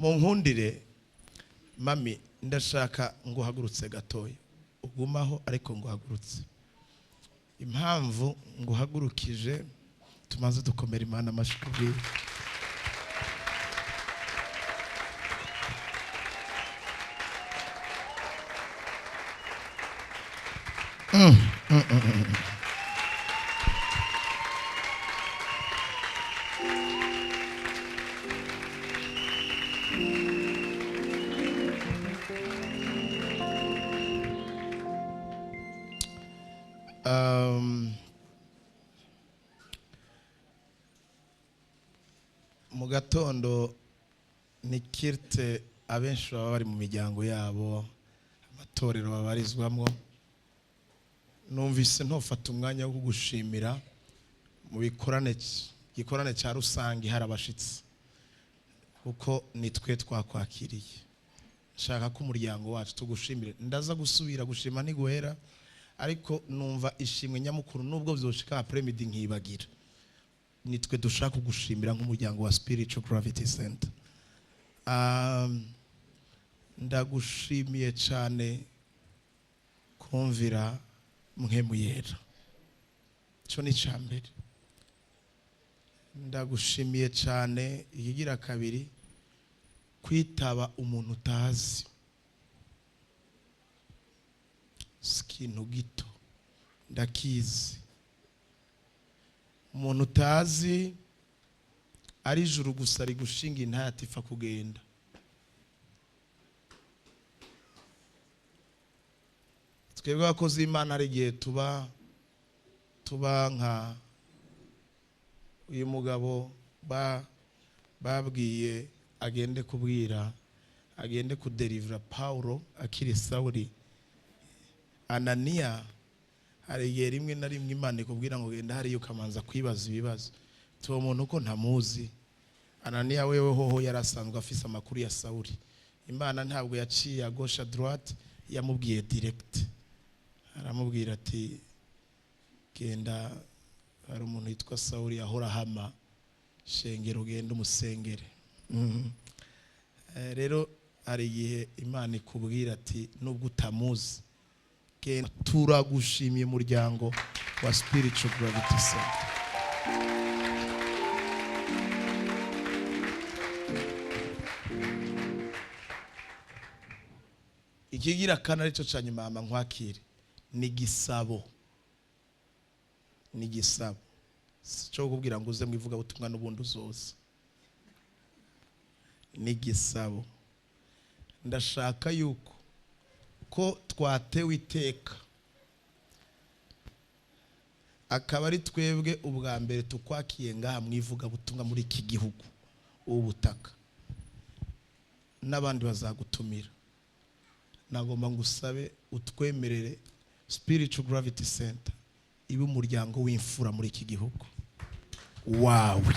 mu nkundire mami ndashaka ngo hagurutse gatoya ugumaho ariko ngo hagurutse impamvu ngo hagurukije tumaze dukomera Imana amashuri mu gatondo ni kirte abenshi baba bari mu miryango yabo amatorero babarizwamo numvise ntofata umwanya wo kugushimira mu gikorane cya rusange hari abashitsi kuko nitwe twakwakiriye nshaka ko umuryango wacu tugushimire ndaza gusubira gushima niguhera ariko numva ishimwe nyamukuru nubwo byoshika après midi nkibagira nitwe dushaka kugushimira nk'umuryango wa Spiritual Gravity Center. Ndagushimiye cyane kumvira Mhemuyera cyo ni cyambere. Ndagushimiye cyane ikigira kabiri kwitaba umuntu utazi skintu gito ndakizi umuntu utazi ari juru gusa ari gushinga intati fa kugenda twebwe abakozi Imana ari gihe tuba nka uyu mugabo babwiye agende kubwira agende kudelivera Paulo akiri Sauli Anania hari igihe rimwe na rimwe Imana ikubwira ngo genda hariyo ukamanza kwibaza ibibazo tuwo muntu uko ntamuzi Anania wewe hoho yarasanzwe afise amakuru ya Sauli Imana ntabwo yaciye agosha droite yamubwiye direct aramubwira ati genda hari umuntu yitwa Sauli ahora hama shengero genda umusengere rero hari igihe Imana ikubwira ati nubwo utamuzi turagushimiye umuryango wa Spiritual Gravity Center. Ikigira kana arico canye mama nkwakire ni gisabo cyo kubwira ngo uze mwivuga butumwa n'ubundi uzoza ni gisabo ndashaka yuko ko twatewe iteka akaba ari twebwe ubwa mbere tukwakiye ngaha mwivuga butumwa muri iki gihugu ubutaka n'abandi bazagutumira nagomba ngusabe utwemerere Spiritual Gravity Center ibe umuryango w'imfura muri iki gihugu wawe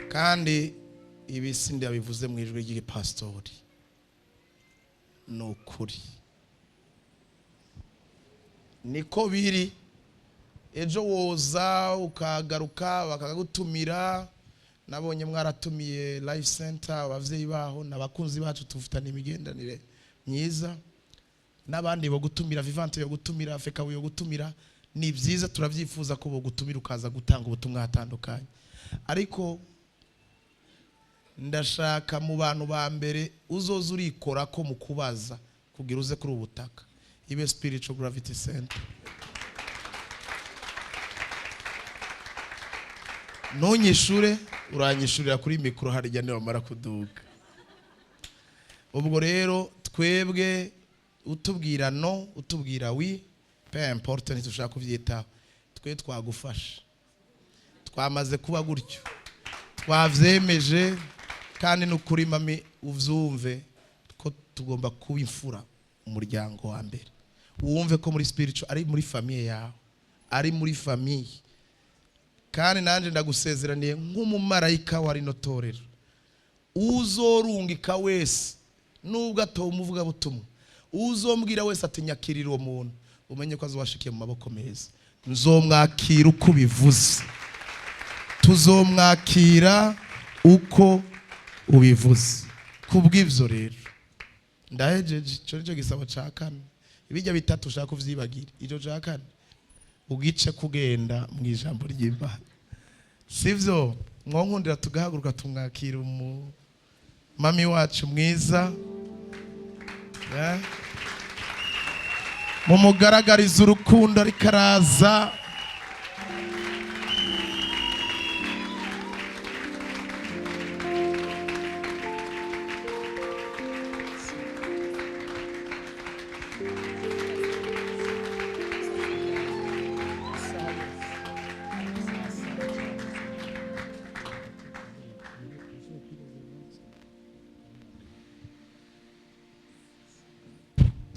kandi ibisindi yabivuze mu ijwi ry'igipastori nukuri niko biri ejo woza ukagaruka bakagutumira nabonye mwaratumiye Life Center abavyeyi baho nabakunzi bacu tufitana imigendanire myiza nabandi bo gutumira Vivante yo gutumira Afrika yo gutumira ni byiza turavyifuza ko bo gutumira ukaza gutanga ubutumwa hatandukanye ariko ndashaka mu bantu ba mbere uzoza urikora ko mukubaza kugira uze kuri ubutaka ibe Spiritual Gravity Center nonyishure uranyishurira kuri mikro harya ne bamara kuduga ubwo rero twebwe utubwira no utubwira wi peu importe nitushaka kuvyita twe twagufasha twamaze kuba gutyo twavyemeje kandi nukuri mami uvyumve ko tugomba kuba imfura umuryango wa mbere wumve ko muri spiritual ari muri famille yawe ari muri famille kandi nanje ndagusezeraniye nk'umumarayika wari notorero uzorungika wese nubwo atomuvuga butumwa uzombwira wese ati nyakirira uwo muntu umenye ko azwashikiye mu maboko meza nzomwakira uko bivuze tuzomwakira uko ubivuze. Kubw'ivyo rero ndahejeje, ico nico gisabo ca kane. Ibijya bitatu ushaka kuvyibagire, ico ca kane ugice kugenda mu ijambo ry'Imana, sivyo? Mwonkundira tugahaguruka tumwakira mami wacu mwiza, mumugaragariza urukundo ariko araza.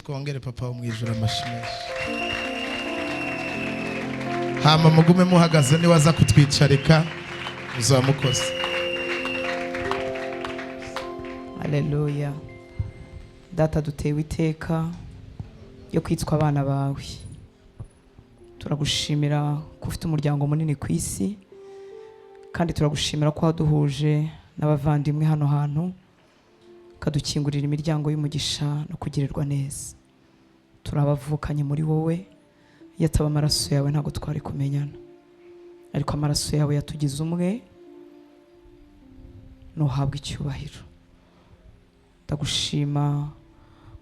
Twongere papa wo mwijura amashimeshi, hama mugume muhagaze, niwaza kutwicarika uzamukoze. Haleluya. Data, dutewe iteka yo kwitwa abana bawe. Turagushimira ko ufite umuryango munini ku isi, kandi turagushimira ko waduhuje n'abavandimwe hano hantu, kadukingurira imiryango y'umugisha no kugirirwa neza. Turabavukanye muri wowe, yataba amaraso yawe ntago twari kumenyana, ariko amaraso yawe yatugize umwe, nuhabwa icyubahiro. Ndagushima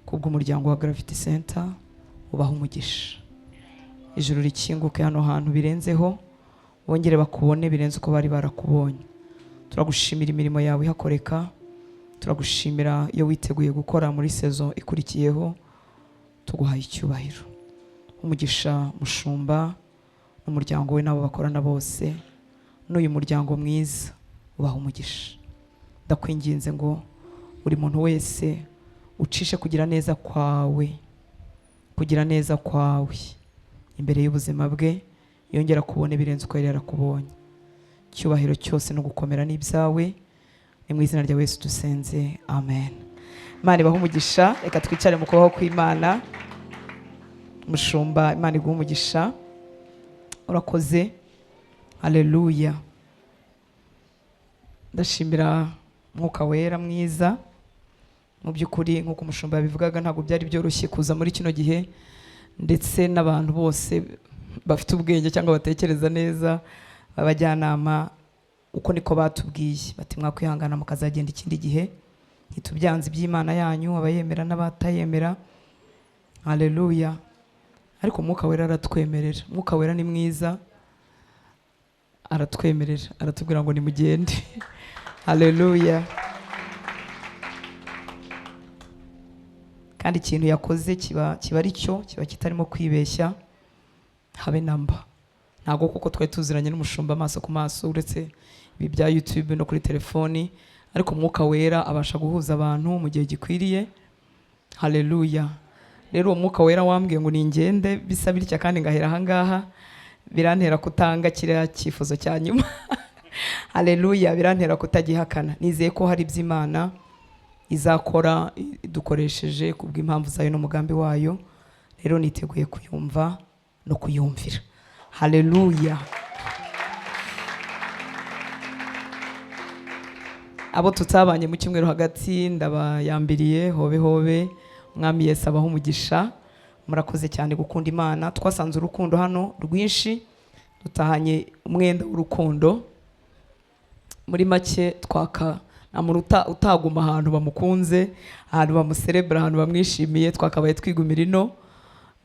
kubw'umuryango wa Gravity Center, ubaha umugisha. Ijuru rikinguke hano hantu birenzeho, bongere bakubone birenze uko bari barakubonye. Turagushimira imirimo yawe ihakoreka, turagushimira iyo witeguye gukora muri saison ikurikiyeho. Tuguhaye icyubahiro. Umugisha mushumba n'umuryango we nabo bakorana bose, n'uyu muryango mwiza ubaha umugisha. Ndakwinginze ngo buri muntu wese ucishe kugira neza kwawe, kugira neza kwawe imbere y'ubuzima bwe, yongera kubone birenze uko yari yarakubonye. Cyubahiro cyose no gukomera n'ibyawe, ni mu izina rya Yesu dusenze, amen. Imana ibaha umugisha. Reka twicare mu kubaho kw'Imana. Mushumba, Imana iguha umugisha, urakoze. Haleluya. Ndashimira Mwuka Wera mwiza. Mu by'ukuri nk'uko umushumba yabivugaga, ntabwo byari byoroshye kuza muri kino gihe, ndetse n'abantu bose bafite ubwenge cyangwa batekereza neza, abajyanama uko niko batubwiye bati mwakwihangana mukazagenda ikindi gihe, ntitubyanze iby'Imana yanyu, abayemera n'abatayemera. Haleluya. Ariko Mwuka Wera aratwemerera. Mwuka Wera ni mwiza, aratwemerera, aratubwira ngo nimugende. Haleluya. Kandi ikintu yakoze kiba ari cyo, kiba kitarimo kwibeshya habe namba. Ntago kuko twari tuziranye n'umushumba amaso ku maso, uretse ibi bya YouTube no kuri telefoni, ariko Mwuka Wera abasha guhuza abantu mu gihe gikwiriye. Haleluya. Rero Mwuka Wera wambwiye ngo ningende bisa bitya kandi ngahera aha ngaha, birantera kutanga kiriya cyifuzo cya nyuma. Haleluya. Birantera kutagihakana. Nizeye ko hari iby'Imana izakora dukoresheje kubw'impamvu zayo n'umugambi wayo. Rero niteguye kuyumva no kuyumvira. Haleluya. Abo tutabanye mu cyumweru hagati ndabayambiriye hobe hobe. Mwami Yesu abaho umugisha. Murakoze cyane gukunda Imana. Twasanze urukundo hano rwinshi, dutahanye umwenda w'urukundo. Muri make twaka amuruta utaguma ahantu bamukunze, ahantu bamuserebra, ahantu bamwishimiye, twakabaye twigumira ino.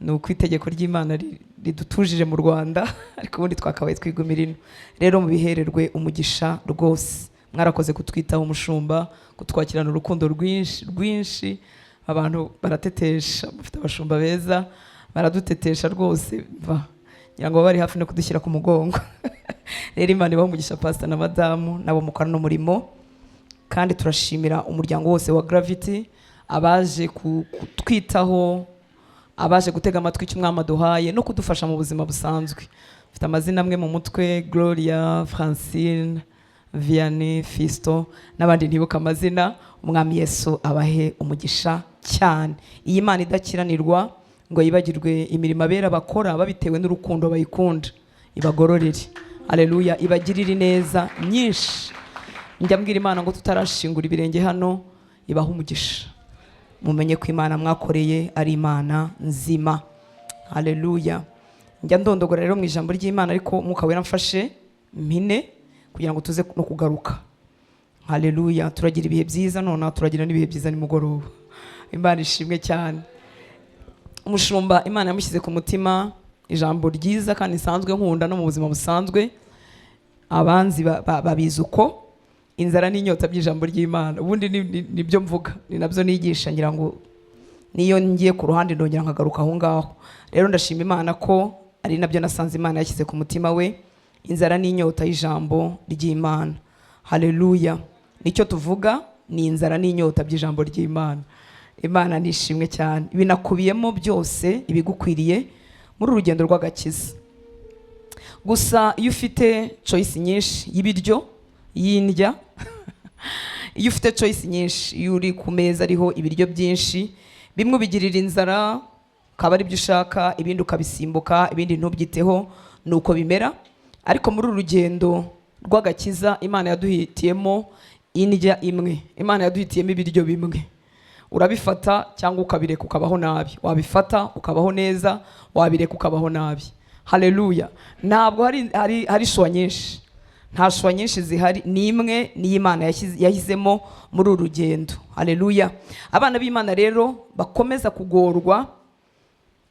Nuko itegeko ry'Imana ridutujije mu Rwanda, ariko ubundi twakabaye twigumira ino. Rero mubihererwe umugisha rwose. Mwarakoze kutwitaho umushumba, kutwakirana urukundo rwinshi. Abantu baratetesha, mufite abashumba beza, baradutetesha rwose, ngira ngo bari hafi no kudushyira ku mugongo. Rero Imana ibaha umugisha pastor na madamu nabo mukorana umurimo. Kandi turashimira umuryango wose wa Gravity, abaje kutwitaho, abaje gutega amatwi icyo Umwami aduhaye no kudufasha mu buzima busanzwe. Mfite amazina amwe mu mutwe: Gloria, Francine, Vianney, Fisto n'abandi ntibuka amazina. Umwami Yesu abahe umugisha cyane. Iyi Imana idakiranirwa ngo yibagirwe imirimo abera bakora babitewe n'urukundo bayikunda, ibagororere. haleluya, ibagirire neza nyinshi. Njya mbwira Imana ngo tutarashingura ibirenge hano ibaha umugisha, mumenye ko Imana mwakoreye ari Imana nzima, haleluya. Njya ndondogora rero mu ijambo ry'Imana, ariko Mwuka Wera mfashe mpine kugira ngo tuze no kugaruka, haleluya. Turagira ibihe byiza none, turagira n'ibihe byiza nimugoroba. Imana ishimwe cyane. Umushumba Imana yamushyize ku mutima ijambo ryiza kandi nsanzwe nkunda no mu buzima busanzwe, abanzi babizi uko inzara n'inyota by'ijambo ry'Imana. Ubundi nibyo mvuga, ni nabyo nigisha, ngira ngo niyo ngiye ku ruhande ndongera nkagaruka aho ngaho. Rero ndashima Imana ko ari nabyo nasanze Imana yashyize ku mutima we, inzara n'inyota y'ijambo ry'Imana, haleluya. Nicyo tuvuga, ni inzara n'inyota by'ijambo ry'Imana. Imana nishimwe cyane, binakubiyemo byose ibigukwiriye muri urugendo rw'agakiza. Gusa iyo ufite choice nyinshi y'ibiryo y'indya iyo ufite choice nyinshi, iyo uri ku meza ariho ibiryo byinshi, bimwe ubigirira inzara ukaba ari byo ushaka, ibindi ukabisimbuka, ibindi ntubyiteho, nuko bimera. Ariko muri uru rugendo rw'agakiza Imana yaduhitiyemo indya imwe, Imana yaduhitiyemo ibiryo bimwe. Urabifata cyangwa ukabireka ukabaho nabi, wabifata ukabaho neza, wabireka ukabaho nabi, haleluya. Ntabwo hari shwa nyinshi, nta shwa nyinshi zihari, ni imwe niyo Imana yahizemo muri uru rugendo, haleluya. Abana b'Imana rero bakomeza kugorwa,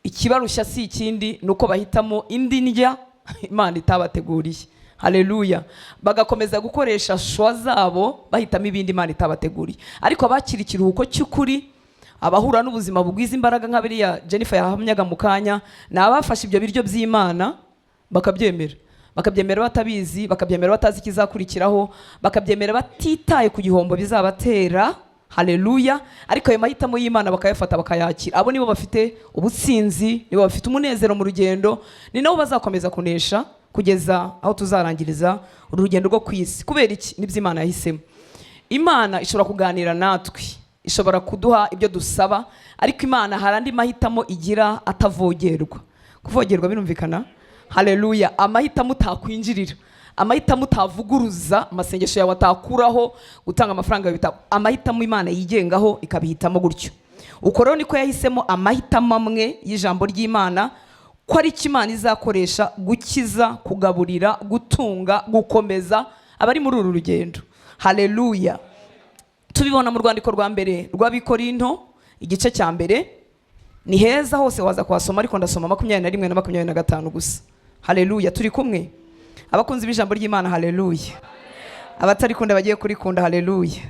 ikibarushya si ikindi nuko bahitamo indi ndya Imana itabateguriye, haleluya. Bagakomeza gukoresha shwa zabo bahitamo ibindi Imana itabateguriye. Ariko abakira ikiruhuko cy'ukuri, abahura n'ubuzima bugwiza imbaraga nka biriya Jennifer yahamyaga mu kanya, ni abafashe ibyo biryo by'Imana bakabyemera, bakabyemera batabizi, bakabyemera batazi ikizakurikiraho, bakabyemera batitaye ku gihombo bizabatera, haleluya. Ariko ayo mahitamo y'Imana bakayafata bakayakira. Abo nibo bafite ubutsinzi, nibo bafite umunezero mu rugendo, ni nabo bazakomeza kunesha kugeza aho tuzarangiriza urugendo rwo ku isi. Kubera iki? Nibyo Imana yahisemo. Imana ishobora kuganira natwe, ishobora kuduha ibyo dusaba, ariko Imana hari andi mahitamo igira atavogerwa. Kuvogerwa birumvikana, haleluya. Amahitamo utakwinjirira, amahitamo utavuguruza, amasengesho yawe atakuraho, gutanga amafaranga bitabo, amahitamo Imana yigengaho ikabihitamo gutyo. Uko rero niko yahisemo amahitamo amwe y'ijambo ry'Imana, ko ari cyo Imana izakoresha gukiza, kugaburira, gutunga, gukomeza abari muri uru rugendo, haleluya. Tubibona mu rwandiko rwa mbere rw'Abikorinto igice cya mbere, ni heza hose waza kuhasoma, ariko ndasoma 21 na 25 gusa, haleluya. Turi kumwe abakunzi b'ijambo ry'Imana, haleluya. Abatarikunda bagiye kurikunda, haleluya.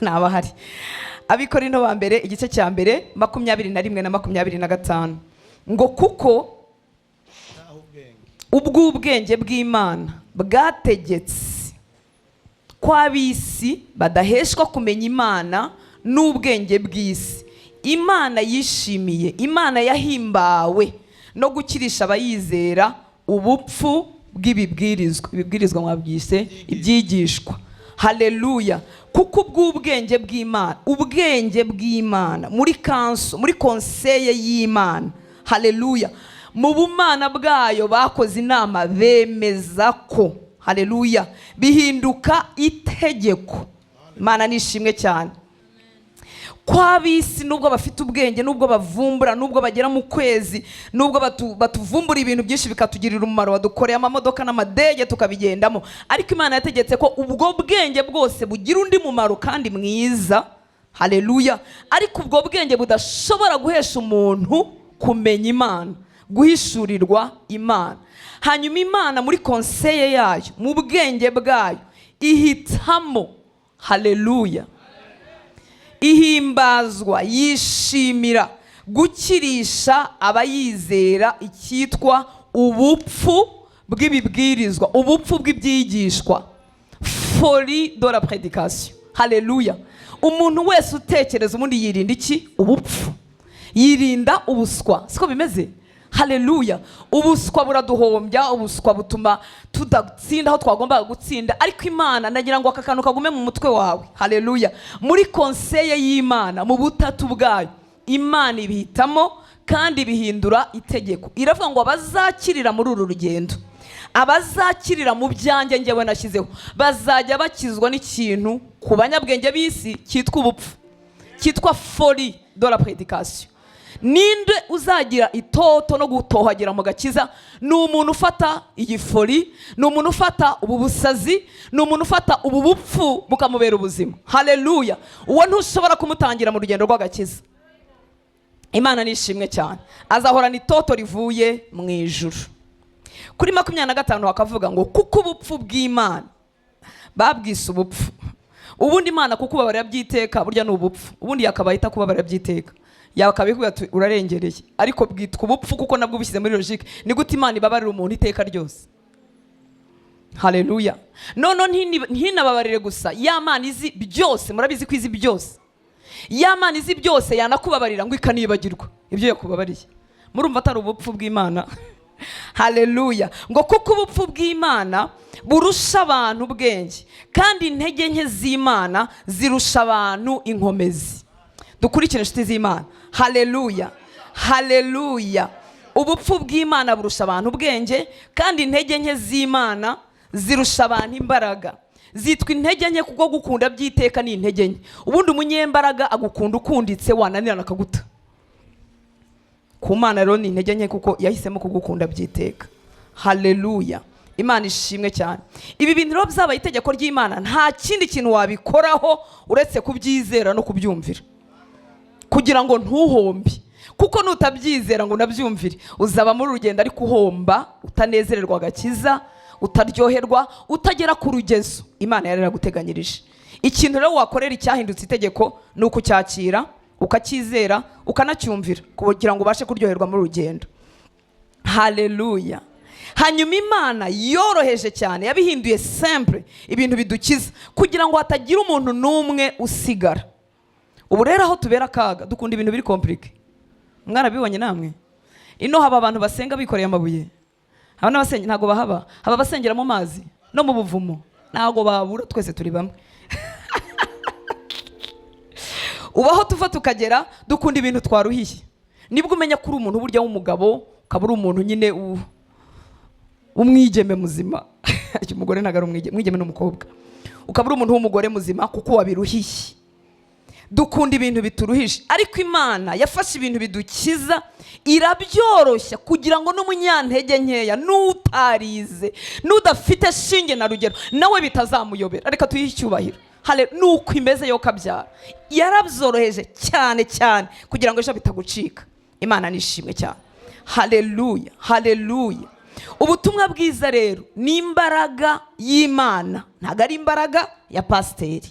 Nabahari. Abikorinto ba mbere igice cya mbere 21 na 25, ngo kuko ubw'ubwenge bw'Imana bwategetse ko ab'isi badaheshwa kumenya Imana n'ubwenge bw'isi. Imana yishimiye, Imana yahimbawe no gukirisha abayizera ubupfu bw'ibibwirizwa. Ibibwirizwa mwabwise ibyigishwa, haleluya. Kuko ubw'ubwenge bw'Imana, ubwenge bw'Imana muri kanso, muri konseye y'Imana, haleluya, mu bumana bwayo bakoze inama bemeza ko, haleluya, bihinduka itegeko. Imana nishimwe cyane. Kwa bisi nubwo bafite ubwenge, nubwo bavumbura, nubwo bagera mu kwezi, nubwo batuvumbura ibintu byinshi bikatugirira umumaro, badukoreye amamodoka n'amadege tukabigendamo, ariko Imana yategetse ko ubwo bwenge bwose bugira undi mumaro kandi mwiza, haleluya. Ariko ubwo bwenge budashobora guhesha umuntu kumenya Imana, guhishurirwa Imana. Hanyuma Imana muri konseye yayo, mu bwenge bwayo ihitamo, haleluya, ihimbazwa, yishimira gukirisha abayizera icyitwa ubupfu bw'ibibwirizwa, ubupfu bw'ibyigishwa, folie de la prédication, haleluya. Umuntu wese utekereza ubundi yirinda iki? Ubupfu, yirinda ubuswa, siko bimeze, haleluya. Ubuswa buraduhombya, ubuswa butuma tudatsinda aho twagombaga gutsinda. Ariko Imana, nagira ngo aka kantu kagume mu mutwe wawe, haleluya. Muri konseye y'Imana, mu butatu bwayo, Imana ibihitamo kandi bihindura itegeko. Iravuga ngo abazakirira muri uru rugendo, abazakirira mu byanjye njyewe nashyizeho bazajya bakizwa n'ikintu ku banyabwenge b'isi cyitwa ubupfu, cyitwa folie de la prédication. Ninde uzagira itoto no gutohagira mu gakiza? Ni umuntu ufata iyi folie, ni umuntu ufata ubu busazi, ni umuntu ufata ubu bupfu bukamubera ubuzima. Haleluya! Uwo ntushobora kumutangira mu rugendo rw'agakiza. Imana nishimwe cyane, azahorana itoto rivuye mu ijuru. Kuri 25 hakavuga ngo kuko ubupfu bw'Imana babwise ubupfu. Ubundi Imana kuko ubabarira byiteka burya ni ubupfu, ubundi yakabahita kubabarira byiteka yakabikuye ati urarengereye, ariko bwitwa ubupfu kuko nabwo bishyize muri logique. Ni gute Imana ibabarira umuntu iteka ryose? Haleluya! Nono ntinababarire gusa, ya Mana izi byose, murabizi ko izi byose. Ya Mana izi byose yanakubabarira ngo ikanibagirwa ibyo yakubabariye. Murumva atari ubupfu bw'Imana? Haleluya! Ngo kuko ubupfu bw'Imana burusha abantu ubwenge, kandi intege nke z'Imana zirusha abantu inkomezi. Dukurikire inshuti z'Imana. Haleluya! Haleluya! Ubupfu bw'Imana burusha abantu ubwenge, kandi intege nke z'Imana zirusha abantu imbaraga. Zitwa intege nke kuko gukunda byiteka ni intege nke. Ubundi umunyembaraga agukunda ukunditse wananirana akaguta. Ku Mana rero ni intege nke kuko yahisemo kugukunda byiteka. Haleluya! Imana ishimwe cyane. Ibi bintu rero byabaye itegeko ry'Imana, nta kindi kintu wabikoraho uretse kubyizera no kubyumvira, kugira ngo ntuhombe. Kuko nutabyizera ngo nabyumvire, uzaba muri urugendo ariko uhomba, utanezererwa agakiza, utaryoherwa, utagera ku rugezo Imana yari yaraguteganyirije. Ikintu rero wakorera icyahindutse itegeko ni ukucyakira, ukacyizera, ukanacyumvira kugira ngo ubashe kuryoherwa muri urugendo. Haleluya! Hanyuma Imana yoroheje cyane, yabihinduye simple ibintu bidukiza kugira ngo hatagira umuntu n'umwe usigara. Ubu rero aho tubera akaga dukunda ibintu biri compliqué. Mwarabibonye namwe? Ino haba abantu basenga bikoreye amabuye, haba n'abasenga ntago bahaba, haba basengera mu mazi no mu buvumo, ntago babura, twese turi bamwe. Ubaho tuva tukagera dukunda ibintu twaruhiye. Nibwo umenya kuri umuntu burya w'umugabo, ukaba umuntu nyine umwigeme muzima. Umugore ntago ari umwigeme n'umukobwa, ukaba umuntu w'umugore muzima kuko wabiruhiye. Dukunda ibintu bituruhije, ariko Imana yafashe ibintu bidukiza irabyoroshya kugira ngo n'umunyantege nkeya, n'utarize, n'udafite shinge na rugero nawe bitazamuyobera. Reka tuyihe icyubahiro. Nuko imeze yo kabyara, yarabyoroheje cyane cyane kugira ngo ejo bitagucika. Imana nishimwe cyane. Haleluya! Haleluya! Ubutumwa bwiza rero ni imbaraga y'Imana, ntago ari imbaraga ya pasiteri,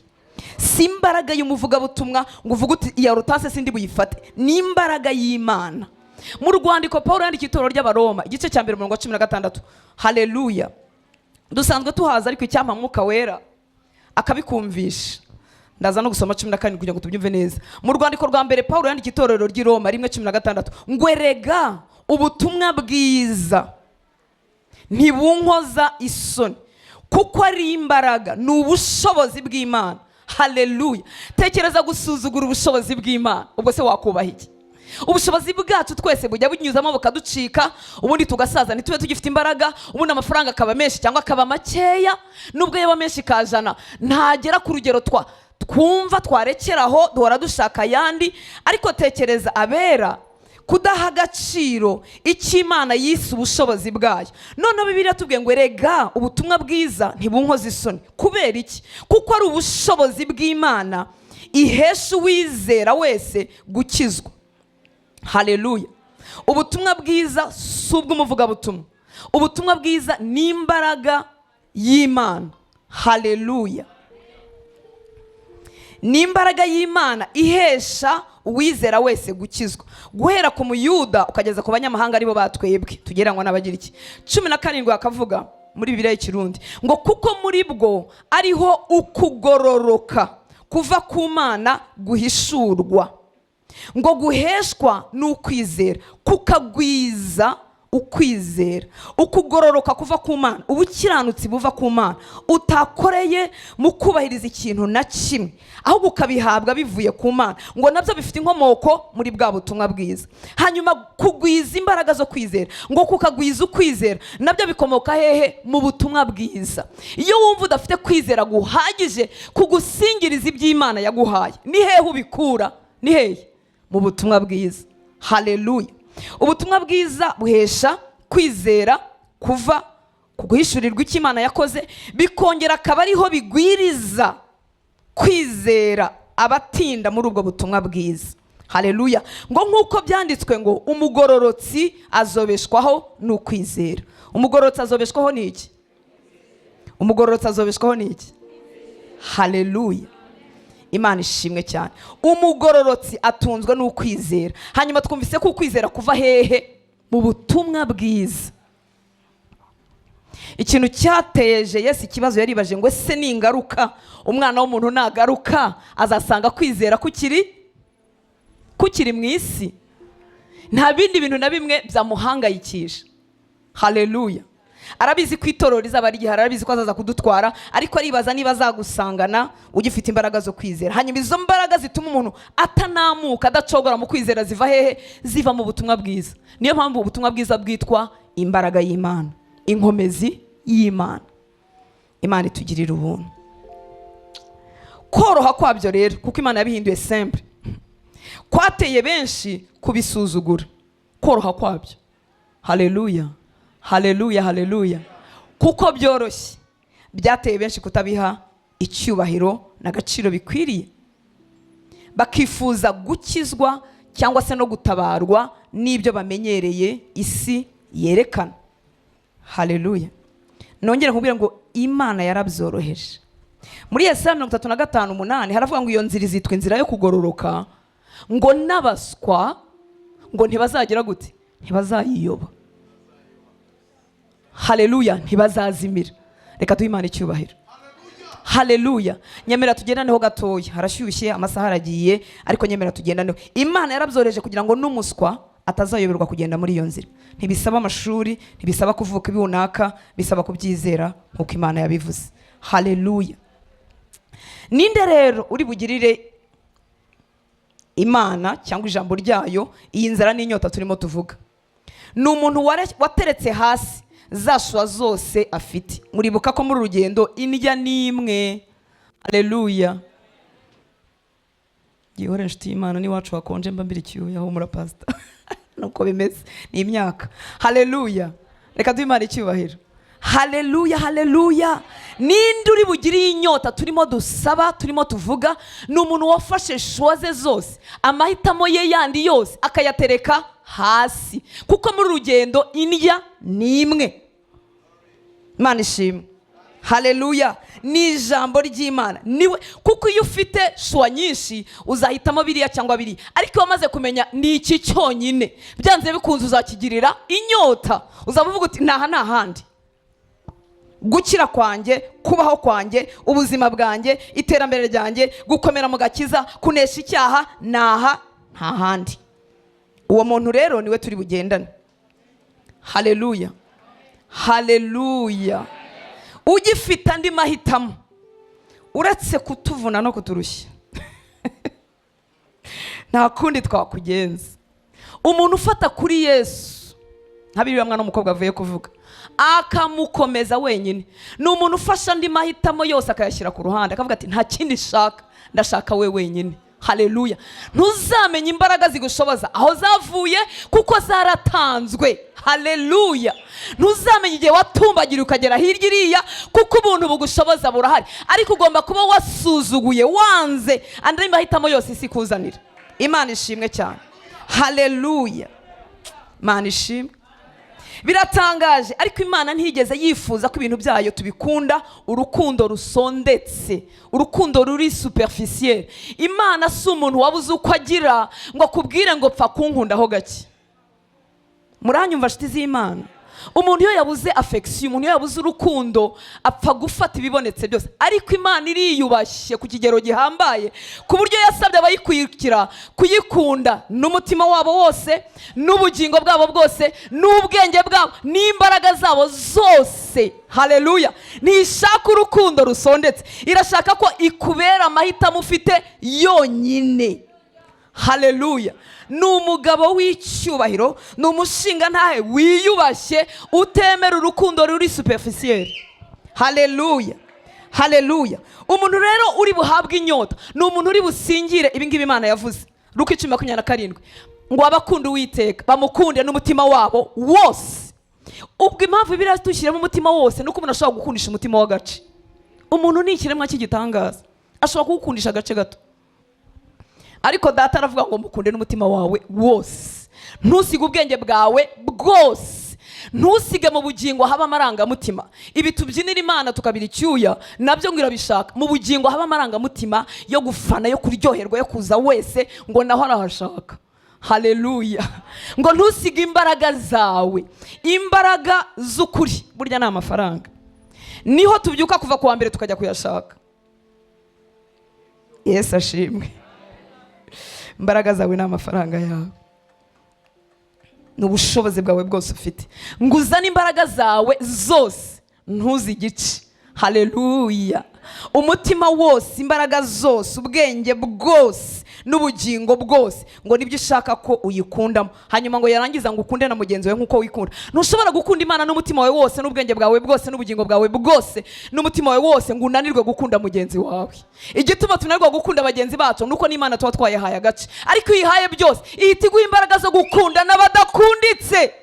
si imbaraga y'umuvugabutumwa ngo uvuge uti iya rutase sindi buyifate. Ni imbaraga y'Imana. Mu rwandiko Pawulo yandikiye itorero ry'Abaroma igice cya mbere 16. Haleluya! Dusanzwe tuhaza ariko icyampa Mwuka Wera akabikumvisha. Ndaza no gusoma 14 kugira ngo tubyumve neza. Mu rwandiko rwa mbere Pawulo yandikiye itorero ry'i Roma 1:16 ngo erega ubutumwa bwiza ntibunkoza isoni kuko ari imbaraga, ni ubushobozi bw'Imana. Haleluya! Tekereza gusuzugura ubushobozi bw'Imana, ubwo se wakubaha iki? Ubushobozi bwacu twese bujya bunyuzamo bukaducika, ubundi tugasaza ntitube tugifite imbaraga, ubundi amafaranga akaba menshi cyangwa akaba makeya, nubwo yaba menshi kajana ntagera ku rugero twumva twarekeraho, duhora dushaka ayandi. Ariko tekereza abera kudaha agaciro icyo Imana yise ubushobozi bwayo. None Bibiliya tubwiye ngo erega ubutumwa bwiza ntibunkoza isoni. Kubera iki? Kuko ari ubushobozi bw'Imana ihesha uwizera wese gukizwa. Haleluya! Ubutumwa bwiza si ubw'umuvugabutumwa, ubutumwa bwiza ni imbaraga y'Imana. Haleluya! Ni imbaraga y'Imana ihesha uwizera wese gukizwa, guhera ku muyuda ukageza ku banyamahanga aribo batwebwe tugereranywa n'abagira iki. 17 akavuga muri Bibiliya y'Ikirundi ngo kuko muri bwo ariho ukugororoka kuva ku Mana guhishurwa, ngo guheshwa n'ukwizera kukagwiza ukwizera, ukugororoka kuva ku Mana, ubukiranutsi buva ku Mana utakoreye mu kubahiriza ikintu na kimwe, ahubwo ukabihabwa bivuye ku Mana, ngo nabyo bifite inkomoko muri bwa butumwa bwiza. Hanyuma kugwiza imbaraga zo kwizera, ngo kukagwiza ukwizera nabyo bikomoka hehe? Mu butumwa bwiza. Iyo wumva udafite kwizera guhagije kugusingiriza iby'Imana yaguhaye, ni hehe ubikura? Ni hehe? Mu butumwa bwiza. Haleluya. Ubutumwa bwiza buhesha kwizera kuva ku guhishurirwa icyo Imana yakoze, bikongera akaba ariho bigwiriza kwizera abatinda muri ubwo butumwa bwiza. Haleluya. Ngo nk'uko byanditswe ngo umugororotsi azobeshwaho n'ukwizera. Umugororotsi azobeshwaho n'iki? Umugororotsi azobeshwaho n'iki? Haleluya. Imana ishimwe cyane. Umugororotsi atunzwe n'ukwizera. Hanyuma twumvise ko ukwizera kuva hehe? Mu butumwa bwiza. Ikintu cyateje Yesu ikibazo yaribaje ngo ese ni ingaruka umwana w'umuntu nagaruka azasanga kwizera kukiri mu isi? Nta bindi bintu na bimwe byamuhangayikisha. Haleluya. Arabizi ko itorero rizaba rigihari, arabizi ko azaza kudutwara, ariko aribaza niba azagusangana ugifite imbaraga zo kwizera. Hanyuma izo mbaraga zituma umuntu atanamuka, adacogora mu kwizera ziva hehe? Ziva mu butumwa bwiza. Niyo mpamvu ubutumwa bwiza bwitwa imbaraga y'Imana, inkomezi y'Imana. Imana itugirira ubuntu. Koroha kwabyo rero, kuko Imana yabihinduye simple, kwateye benshi kubisuzugura. Koroha kwabyo. Haleluya. Haleluya, haleluya. Kuko byoroshye byateye benshi kutabiha icyubahiro n'agaciro bikwiriye, bakifuza gukizwa cyangwa se no gutabarwa n'ibyo bamenyereye isi yerekana. Haleluya. Nongere nkubwire ngo Imana yarabyoroheje. Muri Yesaya 35:8 haravuga ngo iyo nzira izitwa inzira yo kugororoka, ngo n'abaswa ngo ntibazagira gute? Ntibazayiyoba. Haleluya. Ntibazazimira. Reka duhe Imana icyubahiro. Haleluya. Nyemera tugendaneho gatoya, harashyushye, amasaha aragiye, ariko nyemera tugendaneho. Imana yarabyoreje kugira ngo n'umuswa atazayoberwa kugenda muri iyo nzira. Ntibisaba amashuri, ntibisaba kuvuka ibunaka, bisaba kubyizera nk'uko Imana yabivuze. Haleluya. Ninde rero uri bugirire Imana cyangwa ijambo ryayo iyi nzara n'inyota turimo tuvuga? Ni umuntu wateretse hasi za shwa zose afite. Muribuka ko muri urugendo indya n'imwe. Haleluya. Gihore nshuti y'Imana, ni wacu wakonje mba mbiri icyuya aho muri pastor. Nuko bimeze, ni imyaka. Haleluya. Reka duhe Imana icyubahiro. Haleluya, haleluya. Ninde uri bugiriye inyota turimo dusaba, turimo tuvuga? Ni umuntu wafashe shwa ze zose, amahitamo ye yandi yose akayatereka hasi, kuko muri urugendo indya n'imwe. Imana ishimwe. Haleluya. Ni ijambo ry'Imana. Niwe, kuko iyo ufite shwa nyinshi uzahitamo biriya cyangwa biriya, ariko wamaze kumenya ni iki cyonyine, byanze bikunze uzakigirira inyota. Uzaba uvuga uti ntaha ntahandi. Gukira kwanjye, kubaho kwanjye, ubuzima bwanjye, iterambere ryanjye, gukomera mu gakiza, kunesha icyaha, nta handi. Uwo muntu rero niwe turi bugendane. Haleluya. Haleluya. Ugifite andi mahitamo uretse kutuvuna no kuturushya, nta kundi twakugenza. Umuntu ufata kuri Yesu, nka biriya mwana w'umukobwa avuye kuvuga, akamukomeza wenyine, ni umuntu ufasha andi mahitamo yose akayashyira ku ruhande, akavuga ati nta kindi shaka, ndashaka we wenyine. Haleluya. Ntuzamenye imbaraga zigushoboza aho zavuye, kuko zaratanzwe. Haleluya. Ntuzamenye igihe watumbagira ukagera hirya iriya, kuko ubuntu bugushoboza burahari, ariko ugomba kuba wasuzuguye, wanze andi mahitamo yose isi kuzanira. Imana ishimwe cyane. Haleluya. Imana ishimwe. Biratangaje, ariko Imana ntigeze yifuza ko ibintu byayo tubikunda urukundo rusondetse, urukundo ruri superficiel. Imana si umuntu wabuze uko agira ngo akubwire ngo pfa kunkundaho gake. Muranyumva nshuti z'Imana? umuntu iyo yabuze affection, umuntu iyo yabuze urukundo apfa gufata ibibonetse byose. Ariko Imana iriyubashye ku kigero gihambaye ku buryo yasabye abayikurikira kuyikunda n'umutima wabo wose, n'ubugingo bwabo bwose, n'ubwenge bwabo, n'imbaraga zabo zose. Haleluya. Ntishaka urukundo rusondetse, irashaka ko ikubera amahitamo ufite yonyine. Haleluya. Ni umugabo w'icyubahiro, ni umushinga ntahe wiyubashye, utemera urukundo ruri superficiel. Haleluya. Haleluya. Umuntu rero uri buhabwe inyota ni umuntu uri busingire ibingibi Imana yavuze. Luka 10:27 ngo abakunda Uwiteka bamukunde n'umutima wabo wose. Ubwo impamvu Bibiliya dushyiramo umutima wose nuko umuntu ashobora gukundisha umutima w'agace. Umuntu ni ikiremwa cy'igitangaza, ashobora kugukundisha agace gato. Ariko data aravuga ngo mukunde n'umutima wawe wose, ntusige ubwenge bwawe bwose, ntusige mu bugingo haba amarangamutima. Ibi tubyinira Imana tukabira icyuya nabyo ngo irabishaka. Mu bugingo haba amarangamutima yo gufana, yo kuryoherwa, yo kuza wese ngo naho arahashaka. Haleluya. Ngo ntusige imbaraga zawe, imbaraga z'ukuri burya ni amafaranga. Niho tubyuka kuva kuwa mbere tukajya kuyashaka. Yesu ashimwe. Imbaraga zawe ni amafaranga yawe, n'ubushobozi bwawe bwose ufite. Nguzana imbaraga zawe zose, ntuzigice. Haleluya. Umutima wose, imbaraga zose, ubwenge bwose, n'ubugingo bwose, ngo nibyo ushaka ko uyikundamo. Hanyuma ngo yarangiza ngo ukunde na mugenzi wawe nk'uko wikunda. Ntushobora gukunda Imana n'umutima wawe wose, n'ubwenge bwawe bwose, n'ubugingo bwawe bwose, n'umutima wawe wose ngo unanirwe gukunda mugenzi wawe. Igituma tunanirwa gukunda bagenzi bacu nuko n'Imana tuba twayahaye agace. Ariko iyihaye byose ihita iguha imbaraga zo gukunda n'abadakunditse.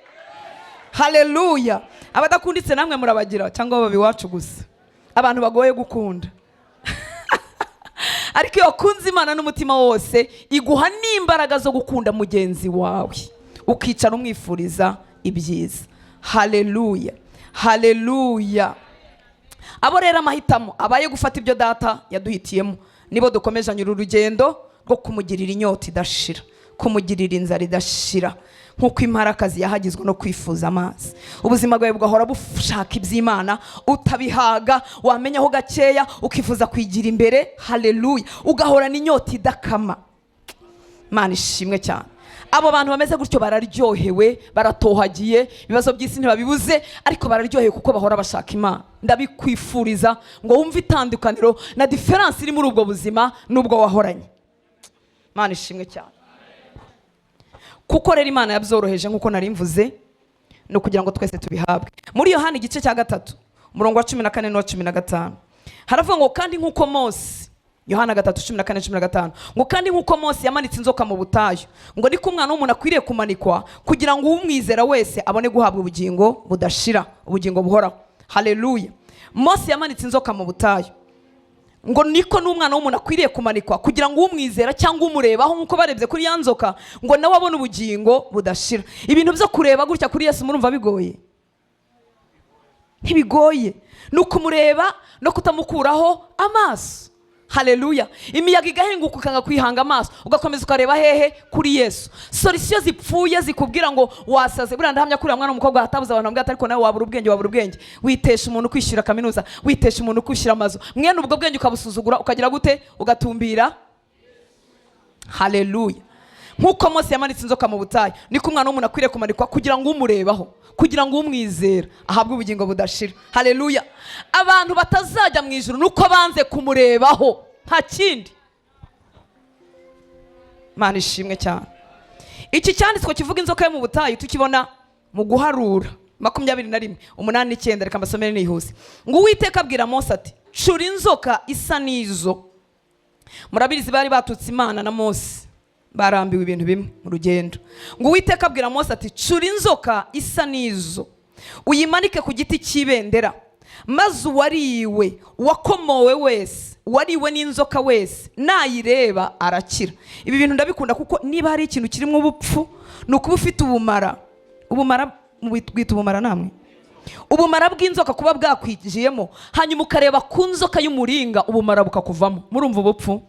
Haleluya. Abadakunditse namwe murabagira cyangwa babi wacu gusa, abantu bagoye gukunda. Ariko iyo wakunze Imana n'umutima wose iguha n'imbaraga zo gukunda mugenzi wawe, ukicara umwifuriza ibyiza. Haleluya. Haleluya. Abo rero amahitamo abaye gufata ibyo data yaduhitiyemo nibo dukomezanya uru rugendo rwo kumugirira inyota idashira, kumugirira inzara idashira, nkuko imparakazi yahagizwe no kwifuza amazi. Ubuzima bwawe bugahora bushaka iby'Imana, utabihaga wamenyaho gakeya ukifuza kwigira imbere. Haleluya. Ugahora n'inyota idakama. Imana ishimwe cyane. Abo bantu bameze gutyo bararyohewe, baratohagiye, ibibazo by'isi ntibabibuze, ariko bararyohewe kuko bahora bashaka Imana. Ndabikwifuriza ngo wumve itandukaniro na difference iri muri ubwo buzima n'ubwo wahoranye. Imana ishimwe cyane. Kuko rero Imana yabyoroheje nkuko nari mvuze, no kugira ngo twese tubihabwe. Muri Yohana igice cya 3 umurongo wa 14 n'uwa 15 haravuga ngo kandi nkuko Mose, Yohana 3:14-15, ngo kandi nkuko Mose yamanitse inzoka mu butayu, ngo niko umwana w'umuntu akwiriye kumanikwa kugira ngo umwizera wese abone guhabwa ubugingo budashira, ubugingo buhoraho. Haleluya. Mose yamanitse inzoka mu butayu, ngo niko n'umwana w'umuntu akwiriye kumanikwa kugira ngo umwizera cyangwa umurebaho nkuko barebye kuri ya nzoka ngo nawe abone ubugingo budashira. Ibintu byo kureba gutya kuri Yesu murumva bigoye? Ntibigoye. Nuko umureba no kutamukuraho amaso. Haleluya. Imiyaga igahenguka ukanga kwihanga amaso ugakomeza ukareba hehe? Kuri Yesu. Solution zipfuye zikubwira ngo wasaze. Buriya ndahamya kuri mwana w'umukobwa hatabuze abantu bambwira ariko nawe wabura ubwenge. Witesha umuntu kwishyura kaminuza, witesha umuntu kwishyura amazu. Mwene ubwo bwenge ukabusuzugura ukagira gute? Ugatumbira. Haleluya. Nkuko Mose yamanitse inzoka mu butayu niko umwana w'umuntu akwiriye kumanikwa kugira ngo umurebaho, kugira ngo umwizera ahabwe ubugingo budashira. Haleluya. Abantu batazajya mu ijuru nuko banze kumurebaho, nta kindi. Imana ishimwe cyane. Iki cyanditswe kivuga inzoka yo mu butayu tukibona mu Guharura 21:8-9. Reka mbasomere nihuse. Ngo Uwiteka abwira Mose ati cura inzoka isa n'izo. Murabirizi bari batutse Imana na Mose, barambiwe ibintu bimwe mu rugendo. Ngo Uwiteka abwira Mose ati cura inzoka isa n'izo, uyimanike ku giti cy'ibendera, maze uwariwe wakomowe wese, wariwe n'inzoka wese nayireba arakira. Ibi bintu ndabikunda kuko niba hari ikintu kirimo ubupfu nuko ufite ubumara. Ubumara bwita ubumara namwe. Ubumara bw'inzoka kuba bwakwijiyemo hanyuma ukareba ku nzoka y'umuringa ubumara bukakuvamo. Murumva ubupfu?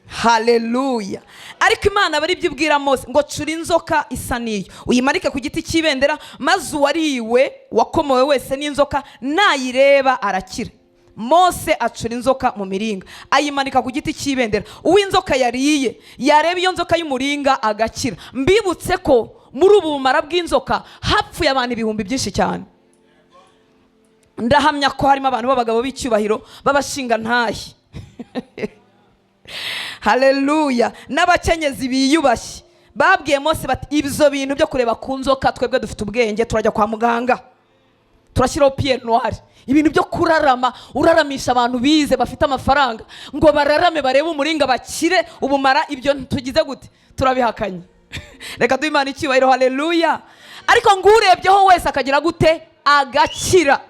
haleluya. Ariko Imana bari ibyo ibwira Mose ngo cura inzoka isa n'iyo uyimarike ku giti cy'ibendera, maze uwariwe wakomowe wese n'inzoka nayireba arakira. Mose acura inzoka mu miringa ayimanika ku giti cy'ibendera, uw'inzoka yariye yareba iyo nzoka y'umuringa agakira. Mbibutse ko muri ubu bumara bw'inzoka hapfuye abantu ibihumbi byinshi cyane. Ndahamya ko harimo abantu b'abagabo b'icyubahiro b'abashinga ntahe haleluya, n'abakenyezi biyubashye babwiye Mose bati ibyo bintu byo kureba ku nzoka twebwe dufite ubwenge, turajya kwa muganga turashyiraho pierre noire. Ibintu byo kurarama uraramisha abantu bize bafite amafaranga ngo bararame barebe umuringa bakire ubumara, ibyo tugize gute? Turabihakanye. Reka duhe Imana icyubahiro, haleluya. Ariko ngo urebyeho wese akagira gute? Agakira.